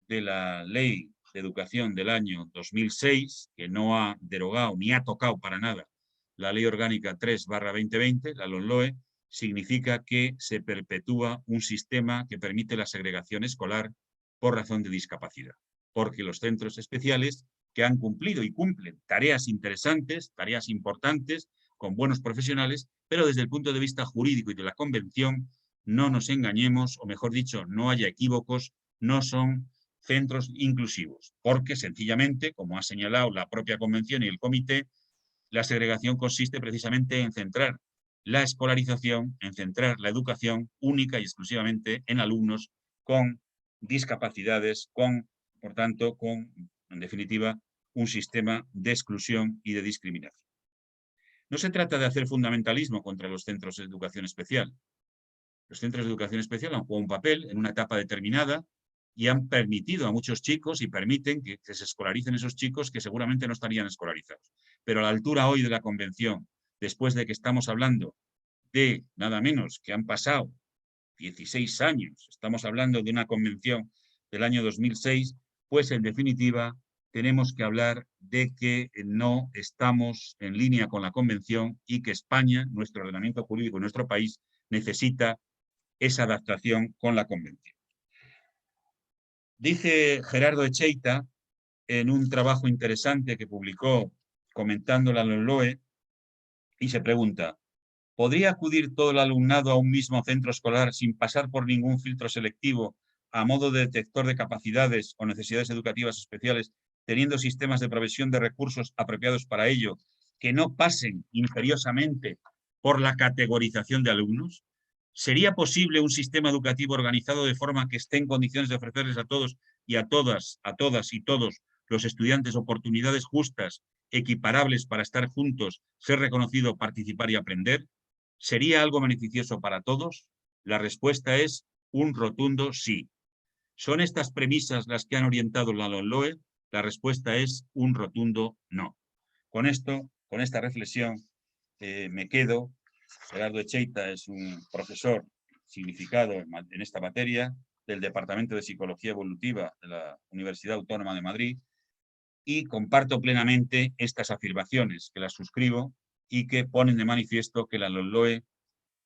de la Ley de Educación del año 2006, que no ha derogado ni ha tocado para nada la Ley Orgánica 3/2020, la LOMLOE, significa que se perpetúa un sistema que permite la segregación escolar por razón de discapacidad, porque los centros especiales que han cumplido y cumplen tareas interesantes, tareas importantes, con buenos profesionales, pero desde el punto de vista jurídico y de la convención, no nos engañemos, o mejor dicho, no haya equívocos, no son centros inclusivos, porque sencillamente, como ha señalado la propia convención y el comité, la segregación consiste precisamente en centrar la escolarización, en centrar la educación única y exclusivamente en alumnos con discapacidades, por tanto, en definitiva, un sistema de exclusión y de discriminación. No se trata de hacer fundamentalismo contra los centros de educación especial. Los centros de educación especial han jugado un papel en una etapa determinada y han permitido a muchos chicos y permiten que se escolaricen esos chicos que seguramente no estarían escolarizados. Pero a la altura hoy de la convención, después de que estamos hablando de nada menos que han pasado 16 años, estamos hablando de una convención del año 2006, pues en definitiva tenemos que hablar de que no estamos en línea con la convención y que España, nuestro ordenamiento jurídico, nuestro país, necesita esa adaptación con la convención. Dice Gerardo Echeita, en un trabajo interesante que publicó comentando la LOMLOE, y se pregunta: ¿podría acudir todo el alumnado a un mismo centro escolar sin pasar por ningún filtro selectivo a modo de detector de capacidades o necesidades educativas especiales, teniendo sistemas de provisión de recursos apropiados para ello, que no pasen imperiosamente por la categorización de alumnos? ¿Sería posible un sistema educativo organizado de forma que esté en condiciones de ofrecerles a todos y a todas y todos los estudiantes oportunidades justas, equiparables para estar juntos, ser reconocido, participar y aprender? ¿Sería algo beneficioso para todos? La respuesta es un rotundo sí. ¿Son estas premisas las que han orientado la LOMLOE? La respuesta es un rotundo no. Con esto, con esta reflexión, me quedo. Gerardo Echeita es un profesor significado en esta materia del Departamento de Psicología Evolutiva de la Universidad Autónoma de Madrid, y comparto plenamente estas afirmaciones, que las suscribo y que ponen de manifiesto que la LOMLOE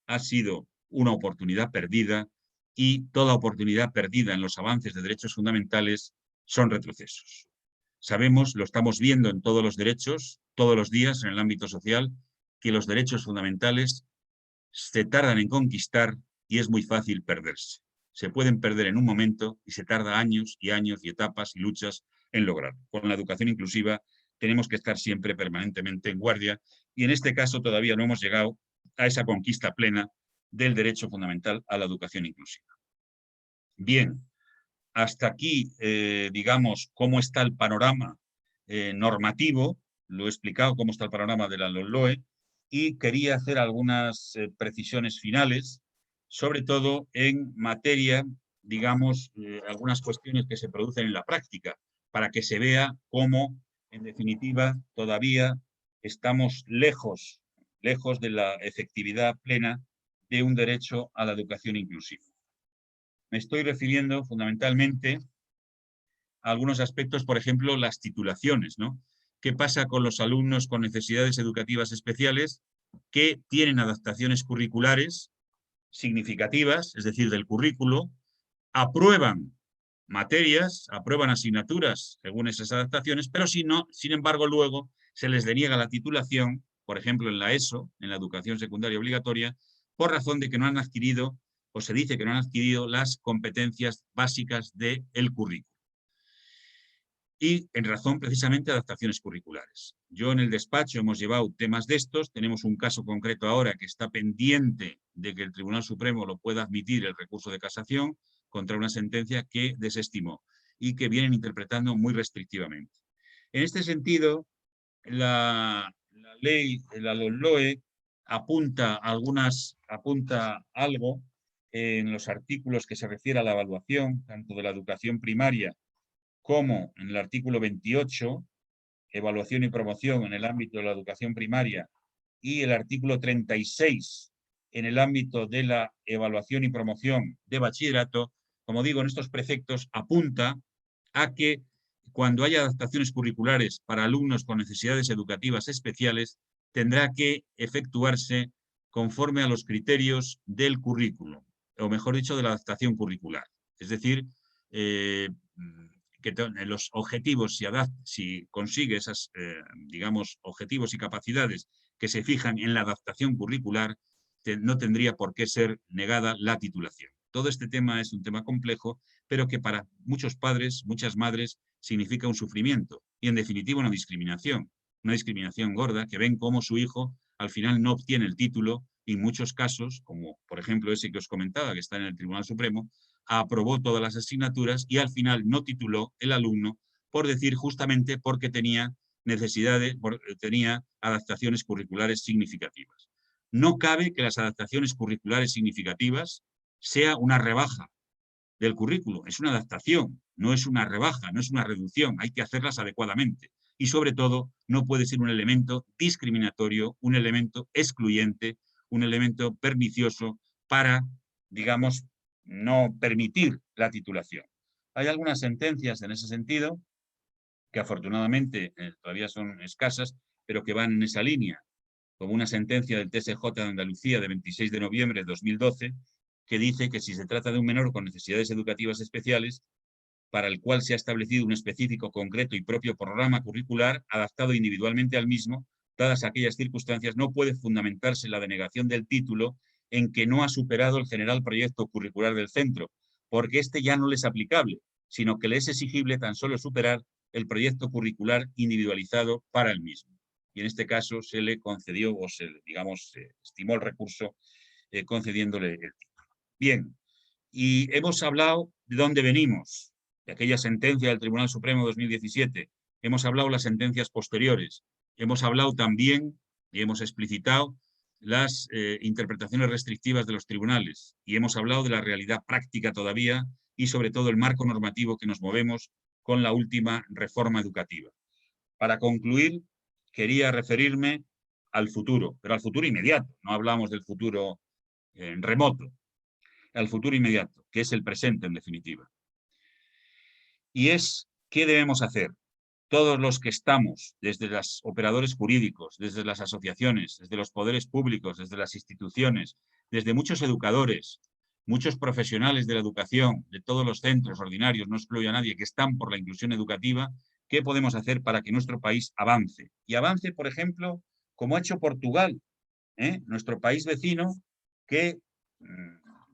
ha sido una oportunidad perdida, y toda oportunidad perdida en los avances de derechos fundamentales son retrocesos. Sabemos, lo estamos viendo en todos los derechos, todos los días en el ámbito social, que los derechos fundamentales se tardan en conquistar y es muy fácil perderse. Se pueden perder en un momento y se tarda años y años y etapas y luchas en lograrlo. Con la educación inclusiva tenemos que estar siempre permanentemente en guardia, y en este caso todavía no hemos llegado a esa conquista plena del derecho fundamental a la educación inclusiva. Bien, hasta aquí, digamos, cómo está el panorama normativo. Lo he explicado cómo está el panorama de la LOMLOE, y quería hacer algunas precisiones finales, sobre todo en materia, digamos, algunas cuestiones que se producen en la práctica, para que se vea cómo, en definitiva, todavía estamos lejos de la efectividad plena de un derecho a la educación inclusiva. Me estoy refiriendo fundamentalmente a algunos aspectos, por ejemplo, las titulaciones, ¿no? ¿Qué pasa con los alumnos con necesidades educativas especiales que tienen adaptaciones curriculares significativas, es decir, del currículo, aprueban materias, aprueban asignaturas según esas adaptaciones, pero sin embargo, luego se les deniega la titulación, por ejemplo, en la ESO, en la educación secundaria obligatoria, por razón de que no han adquirido, o se dice que no han adquirido, las competencias básicas del currículo. Y en razón precisamente de adaptaciones curriculares. Yo en el despacho hemos llevado temas de estos, tenemos un caso concreto ahora que está pendiente de que el Tribunal Supremo lo pueda admitir, el recurso de casación, contra una sentencia que desestimó y que vienen interpretando muy restrictivamente. En este sentido, la ley, la LOMLOE, apunta algo en los artículos que se refiere a la evaluación, tanto de la educación primaria como en el artículo 28, evaluación y promoción en el ámbito de la educación primaria y el artículo 36 en el ámbito de la evaluación y promoción de bachillerato, como digo, en estos preceptos apunta a que cuando haya adaptaciones curriculares para alumnos con necesidades educativas especiales, tendrá que efectuarse conforme a los criterios del currículo, o mejor dicho, de la adaptación curricular. Es decir, que los objetivos, si consigue esos, digamos, objetivos y capacidades que se fijan en la adaptación curricular, no tendría por qué ser negada la titulación. Todo este tema es un tema complejo, pero que para muchos padres, muchas madres, significa un sufrimiento y, en definitiva, una discriminación gorda, que ven cómo su hijo al final no obtiene el título y en muchos casos, como por ejemplo ese que os comentaba, que está en el Tribunal Supremo, aprobó todas las asignaturas y al final no tituló el alumno, por decir justamente porque tenía tenía adaptaciones curriculares significativas. No cabe que las adaptaciones curriculares significativas sea una rebaja del currículo, es una adaptación, no es una rebaja, no es una reducción, hay que hacerlas adecuadamente. Y sobre todo, no puede ser un elemento discriminatorio, un elemento excluyente, un elemento pernicioso para, digamos, no permitir la titulación. Hay algunas sentencias en ese sentido, que afortunadamente todavía son escasas, pero que van en esa línea, como una sentencia del TSJ de Andalucía de 26 de noviembre de 2012, que dice que si se trata de un menor con necesidades educativas especiales, para el cual se ha establecido un específico, concreto y propio programa curricular adaptado individualmente al mismo, dadas aquellas circunstancias, no puede fundamentarse la denegación del título en que no ha superado el general proyecto curricular del centro, porque este ya no le es aplicable, sino que le es exigible tan solo superar el proyecto curricular individualizado para el mismo. Y en este caso se le concedió, o se estimó el recurso concediéndole el título. Bien, y hemos hablado de dónde venimos, de aquella sentencia del Tribunal Supremo 2017, hemos hablado de las sentencias posteriores, hemos hablado también y hemos explicitado las interpretaciones restrictivas de los tribunales y hemos hablado de la realidad práctica todavía y sobre todo el marco normativo que nos movemos con la última reforma educativa. Para concluir, quería referirme al futuro, pero al futuro inmediato, no hablamos del futuro remoto, al futuro inmediato, que es el presente en definitiva. Y es, ¿qué debemos hacer? Todos los que estamos, desde los operadores jurídicos, desde las asociaciones, desde los poderes públicos, desde las instituciones, desde muchos educadores, muchos profesionales de la educación, de todos los centros ordinarios, no excluyo a nadie, que están por la inclusión educativa, ¿qué podemos hacer para que nuestro país avance? Y avance, por ejemplo, como ha hecho Portugal, nuestro país vecino, que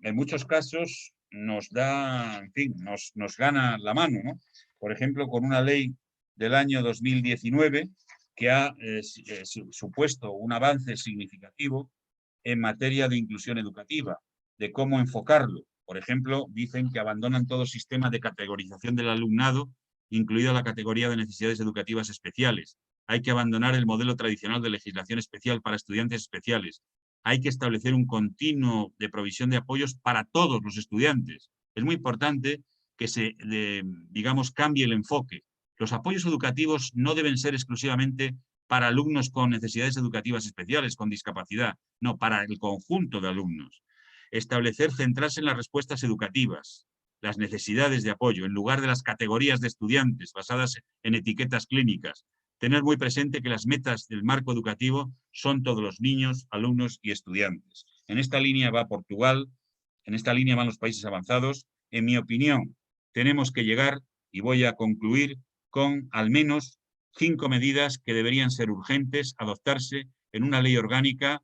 en muchos casos nos da, en fin, nos gana la mano, ¿no? Por ejemplo, con una ley del año 2019 que ha supuesto un avance significativo en materia de inclusión educativa, de cómo enfocarlo. Por ejemplo, dicen que abandonan todo sistema de categorización del alumnado, incluida la categoría de necesidades educativas especiales. Hay que abandonar el modelo tradicional de legislación especial para estudiantes especiales. Hay que establecer un continuo de provisión de apoyos para todos los estudiantes. Es muy importante que se, digamos, cambie el enfoque. Los apoyos educativos no deben ser exclusivamente para alumnos con necesidades educativas especiales, con discapacidad, no, para el conjunto de alumnos. Establecer, centrarse en las respuestas educativas, las necesidades de apoyo, en lugar de las categorías de estudiantes basadas en etiquetas clínicas. Tener muy presente que las metas del marco educativo son todos los niños, alumnos y estudiantes. En esta línea va Portugal, en esta línea van los países avanzados. En mi opinión, tenemos que llegar, y voy a concluir, con al menos 5 medidas que deberían ser urgentes adoptarse en una ley orgánica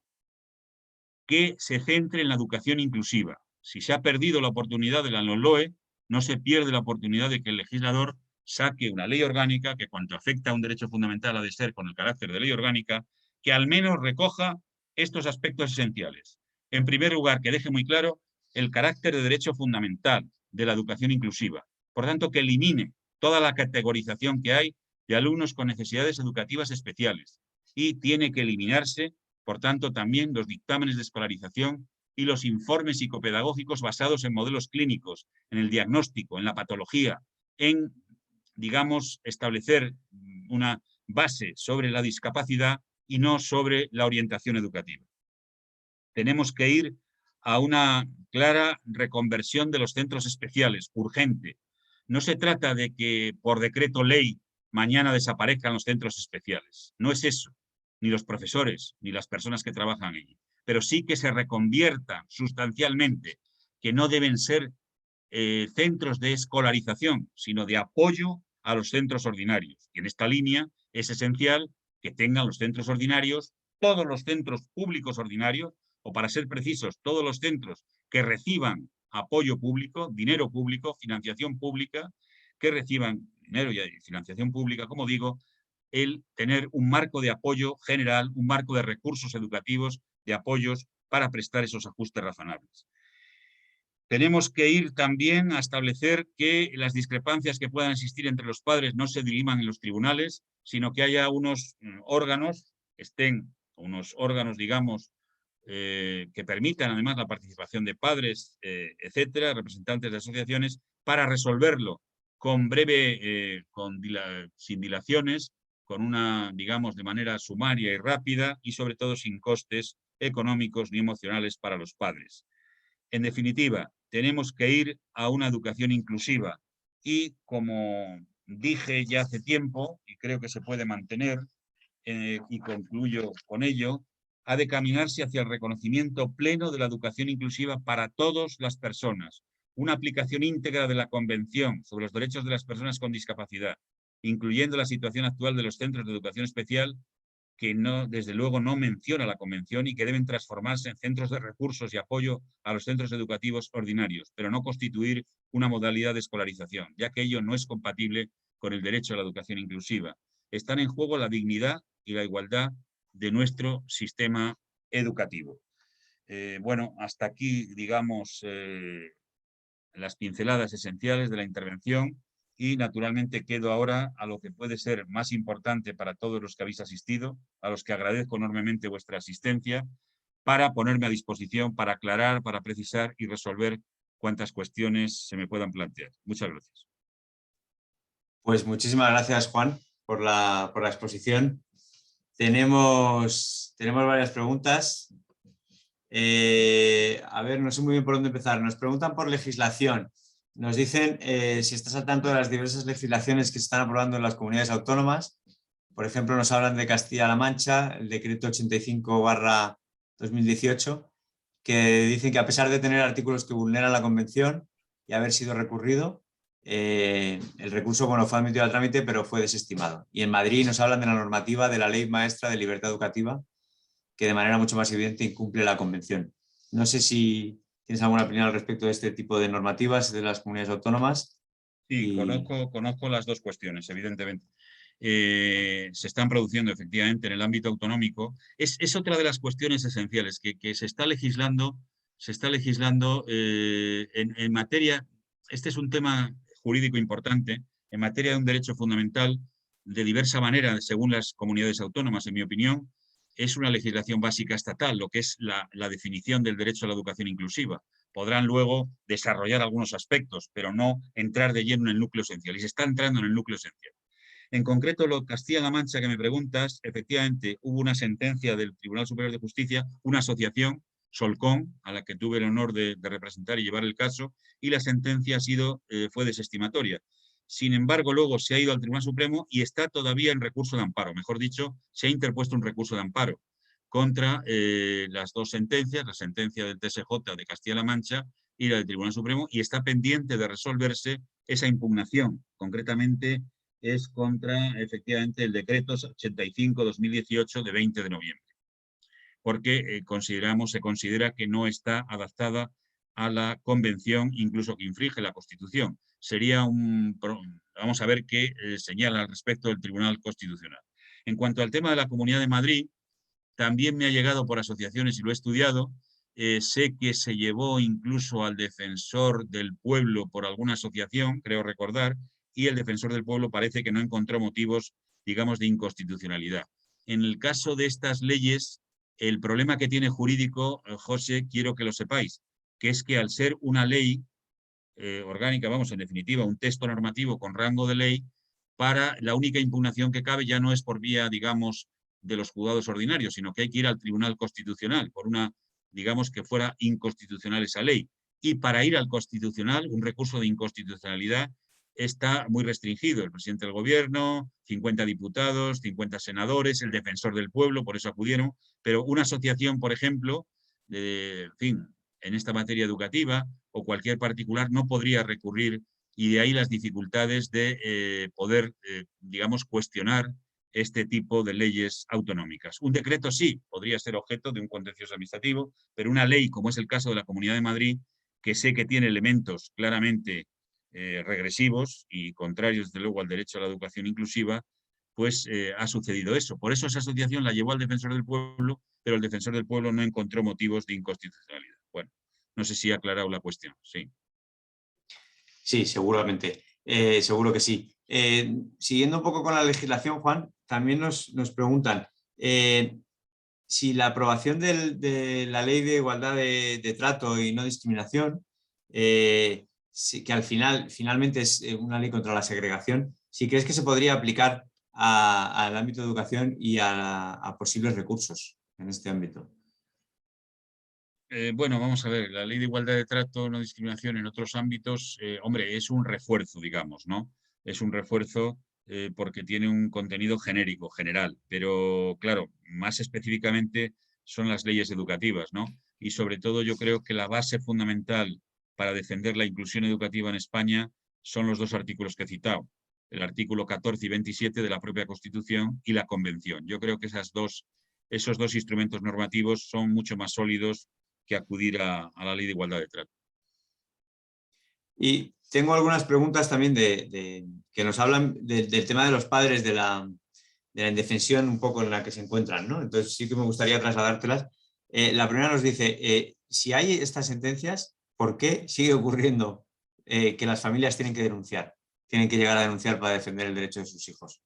que se centre en la educación inclusiva. Si se ha perdido la oportunidad de la LOMLOE, no se pierde la oportunidad de que el legislador saque una ley orgánica que, cuanto afecta a un derecho fundamental, ha de ser con el carácter de ley orgánica, que al menos recoja estos aspectos esenciales. En primer lugar, que deje muy claro el carácter de derecho fundamental de la educación inclusiva. Por tanto, que elimine toda la categorización que hay de alumnos con necesidades educativas especiales. Y tiene que eliminarse, por tanto, también los dictámenes de escolarización y los informes psicopedagógicos basados en modelos clínicos, en el diagnóstico, en la patología, en, digamos, establecer una base sobre la discapacidad y no sobre la orientación educativa. Tenemos que ir a una clara reconversión de los centros especiales, urgente. No se trata de que por decreto ley mañana desaparezcan los centros especiales. No es eso, ni los profesores, ni las personas que trabajan allí. Pero sí que se reconviertan sustancialmente, que no deben ser centros de escolarización, sino de apoyo a los centros ordinarios. Y en esta línea es esencial que tengan los centros ordinarios, todos los centros públicos ordinarios, o para ser precisos, todos los centros que reciban apoyo público, dinero público, financiación pública, que reciban dinero y financiación pública, como digo, el tener un marco de apoyo general, un marco de recursos educativos, de apoyos para prestar esos ajustes razonables. Tenemos que ir también a establecer que las discrepancias que puedan existir entre los padres no se diriman en los tribunales, sino que haya unos órganos, unos órganos, digamos, que permitan además la participación de padres, etcétera, representantes de asociaciones, para resolverlo con sin dilaciones, con una, digamos, de manera sumaria y rápida y sobre todo sin costes económicos ni emocionales para los padres. En definitiva, tenemos que ir a una educación inclusiva y, como dije ya hace tiempo, y creo que se puede mantener, y concluyo con ello, ha de caminarse hacia el reconocimiento pleno de la educación inclusiva para todas las personas, una aplicación íntegra de la Convención sobre los Derechos de las Personas con Discapacidad, incluyendo la situación actual de los centros de educación especial, que no, desde luego no menciona la Convención y que deben transformarse en centros de recursos y apoyo a los centros educativos ordinarios, pero no constituir una modalidad de escolarización, ya que ello no es compatible con el derecho a la educación inclusiva. Están en juego la dignidad y la igualdad de nuestro sistema educativo. Bueno, hasta aquí, digamos, las pinceladas esenciales de la intervención. Y naturalmente quedo ahora a lo que puede ser más importante para todos los que habéis asistido, a los que agradezco enormemente vuestra asistencia, para ponerme a disposición, para aclarar, para precisar y resolver cuantas cuestiones se me puedan plantear. Muchas gracias. Pues muchísimas gracias, Juan, por la exposición. Tenemos varias preguntas. A ver, no sé muy bien por dónde empezar. Nos preguntan por legislación. Nos dicen si estás al tanto de las diversas legislaciones que se están aprobando en las comunidades autónomas. Por ejemplo, nos hablan de Castilla-La Mancha, el decreto 85/2018, que dicen que a pesar de tener artículos que vulneran la Convención y haber sido recurrido, el recurso fue admitido al trámite, pero fue desestimado. Y en Madrid nos hablan de la normativa de la Ley Maestra de Libertad Educativa, que de manera mucho más evidente incumple la Convención. No sé si tienes alguna opinión al respecto de este tipo de normativas de las comunidades autónomas. Sí, conozco las dos cuestiones, evidentemente. Se están produciendo efectivamente en el ámbito autonómico. Es otra de las cuestiones esenciales, que se está legislando en materia, este es un tema jurídico importante, en materia de un derecho fundamental, de diversa manera, según las comunidades autónomas, en mi opinión, es una legislación básica estatal, lo que es la definición del derecho a la educación inclusiva. Podrán luego desarrollar algunos aspectos, pero no entrar de lleno en el núcleo esencial. Y se está entrando en el núcleo esencial. En concreto, lo Castilla-La Mancha que me preguntas, efectivamente hubo una sentencia del Tribunal Superior de Justicia, una asociación, Solcón, a la que tuve el honor de representar y llevar el caso, y la sentencia fue desestimatoria. Sin embargo, luego se ha ido al Tribunal Supremo y está todavía en recurso de amparo. Mejor dicho, se ha interpuesto un recurso de amparo contra las dos sentencias, la sentencia del TSJ de Castilla-La Mancha y la del Tribunal Supremo, y está pendiente de resolverse esa impugnación. Concretamente, es contra, efectivamente, el decreto 85/2018 de 20 de noviembre, porque se considera que no está adaptada a la Convención, incluso que infringe la Constitución. Vamos a ver qué señala al respecto del Tribunal Constitucional. En cuanto al tema de la Comunidad de Madrid, también me ha llegado por asociaciones y lo he estudiado. Sé que se llevó incluso al defensor del pueblo por alguna asociación, creo recordar, y el defensor del pueblo parece que no encontró motivos, digamos, de inconstitucionalidad. En el caso de estas leyes, el problema que tiene jurídico, José, quiero que lo sepáis, que es que al ser una ley orgánica, vamos, en definitiva, un texto normativo con rango de ley, la única impugnación que cabe ya no es por vía, digamos, de los juzgados ordinarios, sino que hay que ir al Tribunal Constitucional por una, digamos, que fuera inconstitucional esa ley. Y para ir al Constitucional, un recurso de inconstitucionalidad está muy restringido. El presidente del gobierno, 50 diputados, 50 senadores, el defensor del pueblo, por eso acudieron, pero una asociación, por ejemplo, en fin, en esta materia educativa o cualquier particular no podría recurrir, y de ahí las dificultades de poder, digamos, cuestionar este tipo de leyes autonómicas. Un decreto sí podría ser objeto de un contencioso administrativo, pero una ley, como es el caso de la Comunidad de Madrid, que sé que tiene elementos claramente regresivos y contrarios, desde luego, al derecho a la educación inclusiva, pues ha sucedido eso. Por eso esa asociación la llevó al Defensor del Pueblo, pero el Defensor del Pueblo no encontró motivos de inconstitucionalidad. Bueno, no sé si he aclarado la cuestión, sí. Sí, seguramente. Seguro que sí. Siguiendo un poco con la legislación, Juan, también nos preguntan si la aprobación de la Ley de Igualdad de Trato y No Discriminación, que finalmente es una ley contra la segregación, si crees que se podría aplicar al ámbito de educación y a posibles recursos en este ámbito. Bueno, vamos a ver, la ley de igualdad de trato, no discriminación en otros ámbitos, hombre, es un refuerzo, digamos, ¿no? Es un refuerzo porque tiene un contenido genérico, general, pero claro, más específicamente son las leyes educativas, ¿no? Y sobre todo yo creo que la base fundamental para defender la inclusión educativa en España son los dos artículos que he citado, el artículo 14 y 27 de la propia Constitución y la Convención. Yo creo que esos dos instrumentos normativos son mucho más sólidos que acudir a la ley de igualdad de trato. Y tengo algunas preguntas también que nos hablan del tema de los padres, de la indefensión un poco en la que se encuentran, ¿no? Entonces sí que me gustaría trasladártelas. La primera nos dice, si hay estas sentencias, ¿por qué sigue ocurriendo que las familias tienen que denunciar? Tienen que llegar a denunciar para defender el derecho de sus hijos.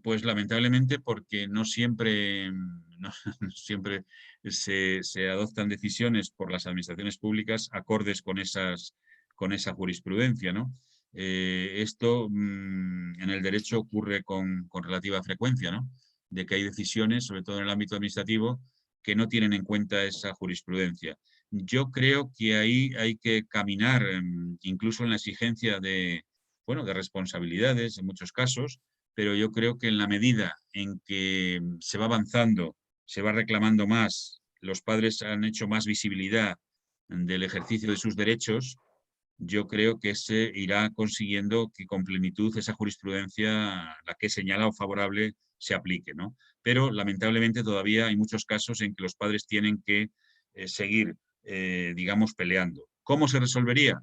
Pues lamentablemente porque no siempre, no siempre se adoptan decisiones por las administraciones públicas acordes con esa jurisprudencia, ¿no? Esto en el derecho ocurre con relativa frecuencia, ¿no? De que hay decisiones, sobre todo en el ámbito administrativo, que no tienen en cuenta esa jurisprudencia. Yo creo que ahí hay que caminar, incluso en la exigencia de responsabilidades en muchos casos, pero yo creo que en la medida en que se va avanzando, se va reclamando más, los padres han hecho más visibilidad del ejercicio de sus derechos, yo creo que se irá consiguiendo que con plenitud esa jurisprudencia, la que he señalado favorable, se aplique, ¿no? Pero lamentablemente todavía hay muchos casos en que los padres tienen que seguir, digamos, peleando. ¿Cómo se resolvería?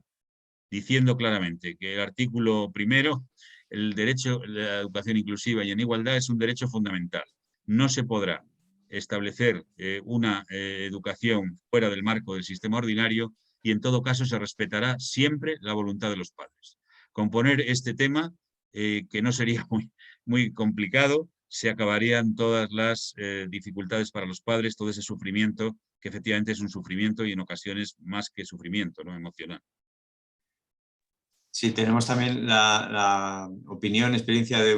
Diciendo claramente que el artículo primero, el derecho a la educación inclusiva y en igualdad es un derecho fundamental. No se podrá establecer una educación fuera del marco del sistema ordinario y en todo caso se respetará siempre la voluntad de los padres. Componer este tema, que no sería muy complicado, se acabarían todas las dificultades para los padres, todo ese sufrimiento, que efectivamente es un sufrimiento y en ocasiones más que sufrimiento, ¿no? Emocional. Sí, tenemos también la opinión, experiencia de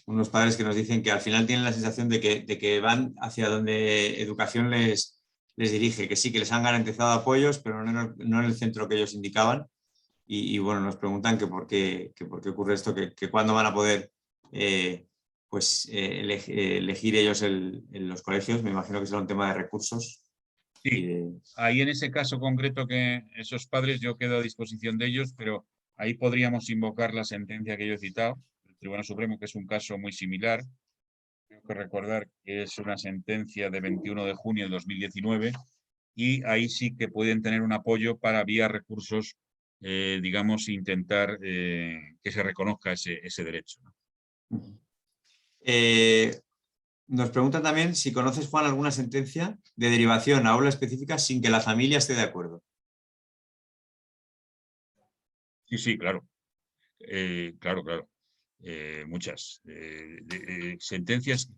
unos padres que nos dicen que al final tienen la sensación de que van hacia donde educación les dirige, que sí, que les han garantizado apoyos, pero no en el centro que ellos indicaban. Y bueno, nos preguntan que por qué ocurre esto, que cuándo van a poder elegir ellos los colegios. Me imagino que será un tema de recursos. Sí, ahí en ese caso concreto que esos padres yo quedo a disposición de ellos, pero ahí podríamos invocar la sentencia que yo he citado, del Tribunal Supremo, que es un caso muy similar. Tengo que recordar que es una sentencia de 21 de junio de 2019 y ahí sí que pueden tener un apoyo para vía recursos, digamos, intentar que se reconozca ese derecho, ¿no? Nos preguntan también si conoces, Juan, alguna sentencia de derivación a aula específica sin que la familia esté de acuerdo. Sí, claro. Claro. Muchas. Sentencias,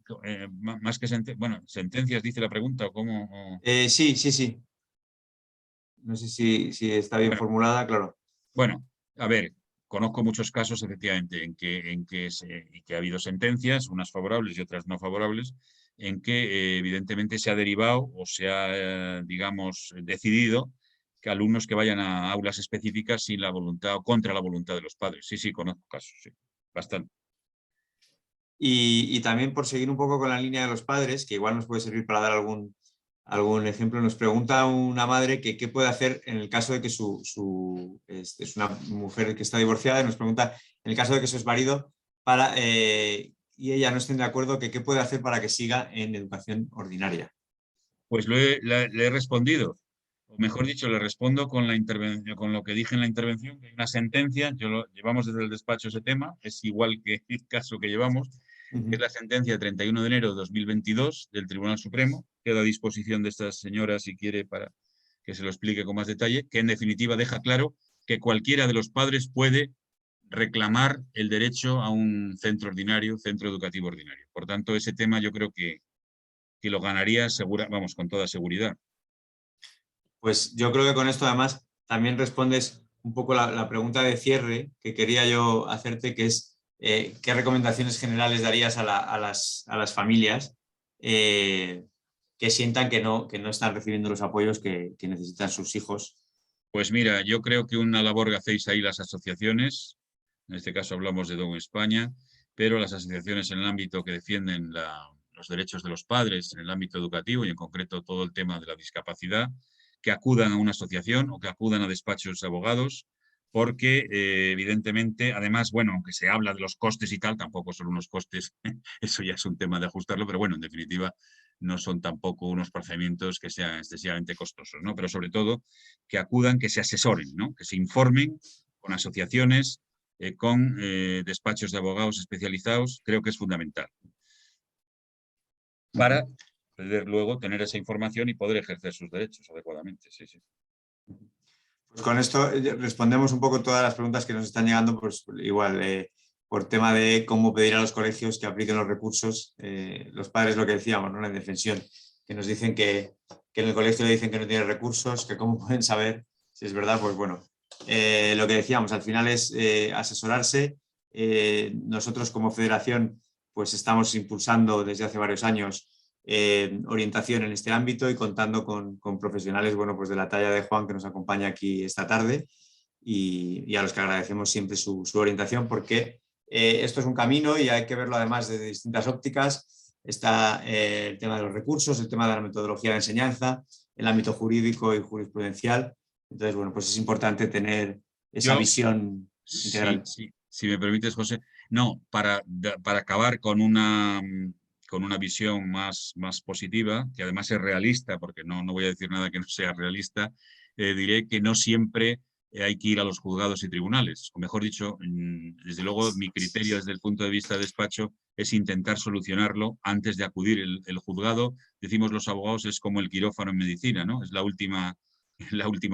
más que sentencias, dice la pregunta, o cómo. Sí. No sé si está bien Bueno, formulada, claro. bueno, a ver, conozco muchos casos, efectivamente, en que ha habido sentencias, unas favorables y otras no favorables, en que evidentemente se ha derivado o se ha, digamos, decidido que alumnos que vayan a aulas específicas sin la voluntad o contra la voluntad de los padres. Sí, sí, conozco casos, sí, bastante. Y también por seguir un poco con la línea de los padres, que igual nos puede servir para dar algún ejemplo, nos pregunta una madre que qué puede hacer en el caso de que es una mujer que está divorciada y nos pregunta en el caso de que su exmarido y ella no estén de acuerdo, que qué puede hacer para que siga en educación ordinaria. Pues le he respondido, o mejor dicho, le respondo con la intervención, con lo que dije en la intervención, que hay una sentencia, llevamos desde el despacho ese tema, es igual que el caso que llevamos, que es la sentencia de 31 de enero de 2022 del Tribunal Supremo, queda a disposición de esta señora si quiere para que se lo explique con más detalle, que en definitiva deja claro que cualquiera de los padres puede reclamar el derecho a un centro ordinario, centro educativo ordinario. Por tanto, ese tema yo creo que lo ganaría vamos, con toda seguridad. Pues yo creo que con esto además también respondes un poco la pregunta de cierre que quería yo hacerte, que es ¿qué recomendaciones generales darías a las familias que sientan que no están recibiendo los apoyos que necesitan sus hijos? Pues mira, yo creo que una labor que hacéis ahí las asociaciones, en este caso hablamos de Down España, pero las asociaciones en el ámbito que defienden los derechos de los padres, en el ámbito educativo y en concreto todo el tema de la discapacidad, que acudan a una asociación o que acudan a despachos de abogados, porque evidentemente, además, bueno, aunque se habla de los costes y tal, tampoco son unos costes, eso ya es un tema de ajustarlo, pero bueno, en definitiva, no son tampoco unos procedimientos que sean excesivamente costosos, ¿no? Pero sobre todo que acudan, que se asesoren, ¿no? Que se informen con asociaciones, con despachos de abogados especializados, creo que es fundamental para poder luego tener esa información y poder ejercer sus derechos adecuadamente. Sí, sí. Pues con esto respondemos un poco todas las preguntas que nos están llegando, pues igual, por tema de cómo pedir a los colegios que apliquen los recursos. Los padres, lo que decíamos, ¿no? La indefensión, que nos dicen que en el colegio le dicen que no tiene recursos, que cómo pueden saber si es verdad. Pues bueno, lo que decíamos, al final es asesorarse. Nosotros como federación pues estamos impulsando desde hace varios años orientación en este ámbito y contando con profesionales, bueno, pues de la talla de Juan, que nos acompaña aquí esta tarde, y a los que agradecemos siempre su orientación, porque esto es un camino y hay que verlo además desde distintas ópticas. Está el tema de los recursos, el tema de la metodología de enseñanza, el ámbito jurídico y jurisprudencial. Entonces, bueno, pues es importante tener esa visión integral. Si me permites, José, no, para acabar con una visión más positiva, que además es realista, porque no voy a decir nada que no sea realista, diré que no siempre hay que ir a los juzgados y tribunales. O mejor dicho, desde luego mi criterio desde el punto de vista de despacho es intentar solucionarlo antes de acudir. El juzgado, decimos los abogados, es como el quirófano en medicina, ¿no? Es la última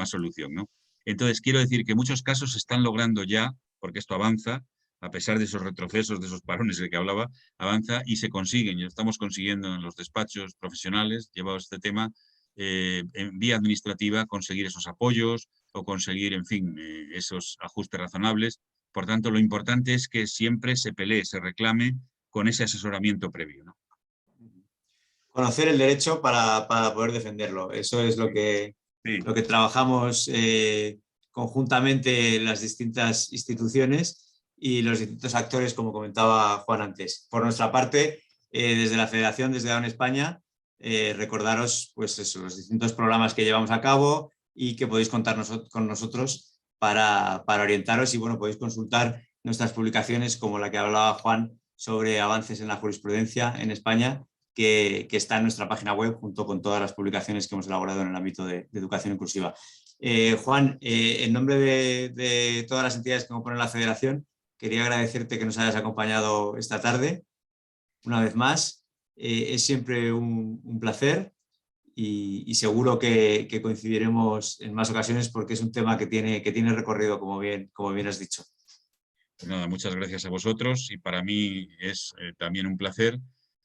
solución, ¿no? Entonces, quiero decir que en muchos casos se están logrando ya, porque esto avanza, a pesar de esos retrocesos, de esos parones de que hablaba, avanza y se consiguen, y lo estamos consiguiendo en los despachos profesionales, llevados este tema, en vía administrativa, conseguir esos apoyos o conseguir, en fin, esos ajustes razonables. Por tanto, lo importante es que siempre se pelee, se reclame con ese asesoramiento previo, ¿no? Conocer el derecho para poder defenderlo. Eso es lo que trabajamos conjuntamente las distintas instituciones y los distintos actores, como comentaba Juan antes. Por nuestra parte, desde la Federación, desde Down España, recordaros pues eso, los distintos programas que llevamos a cabo y que podéis contar con nosotros para orientaros, y bueno, podéis consultar nuestras publicaciones como la que hablaba Juan sobre avances en la jurisprudencia en España, que está en nuestra página web junto con todas las publicaciones que hemos elaborado en el ámbito de educación inclusiva. Juan, en nombre de todas las entidades que componen la federación, quería agradecerte que nos hayas acompañado esta tarde. Una vez más, es siempre un placer y seguro que coincidiremos en más ocasiones, porque es un tema que tiene recorrido, como bien has dicho. Pues nada, muchas gracias a vosotros, y para mí es también un placer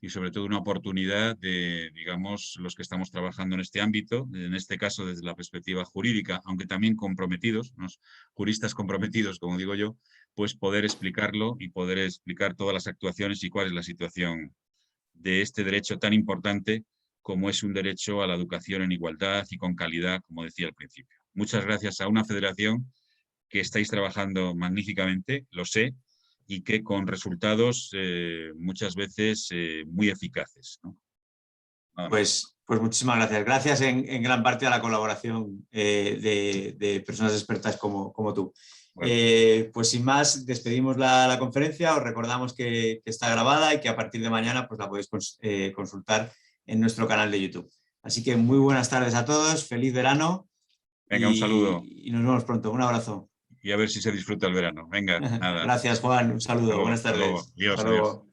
y sobre todo una oportunidad de, digamos, los que estamos trabajando en este ámbito, en este caso desde la perspectiva jurídica, aunque también comprometidos, unos juristas comprometidos, como digo yo, pues poder explicarlo y poder explicar todas las actuaciones y cuál es la situación de este derecho tan importante como es un derecho a la educación en igualdad y con calidad, como decía al principio. Muchas gracias a una federación que estáis trabajando magníficamente, lo sé, y que con resultados muchas veces muy eficaces, ¿no? Pues muchísimas gracias. Gracias en gran parte a la colaboración de personas expertas como tú. Bueno. Pues sin más, despedimos la conferencia. Os recordamos que está grabada y que a partir de mañana pues, la podéis consultar en nuestro canal de YouTube. Así que muy buenas tardes a todos, feliz verano. Venga, un saludo. Y nos vemos pronto. Un abrazo. Y a ver si se disfruta el verano. Venga, nada. Gracias, Juan. Un saludo. Buenas Hasta luego. tardes. Adiós, Hasta adiós. luego.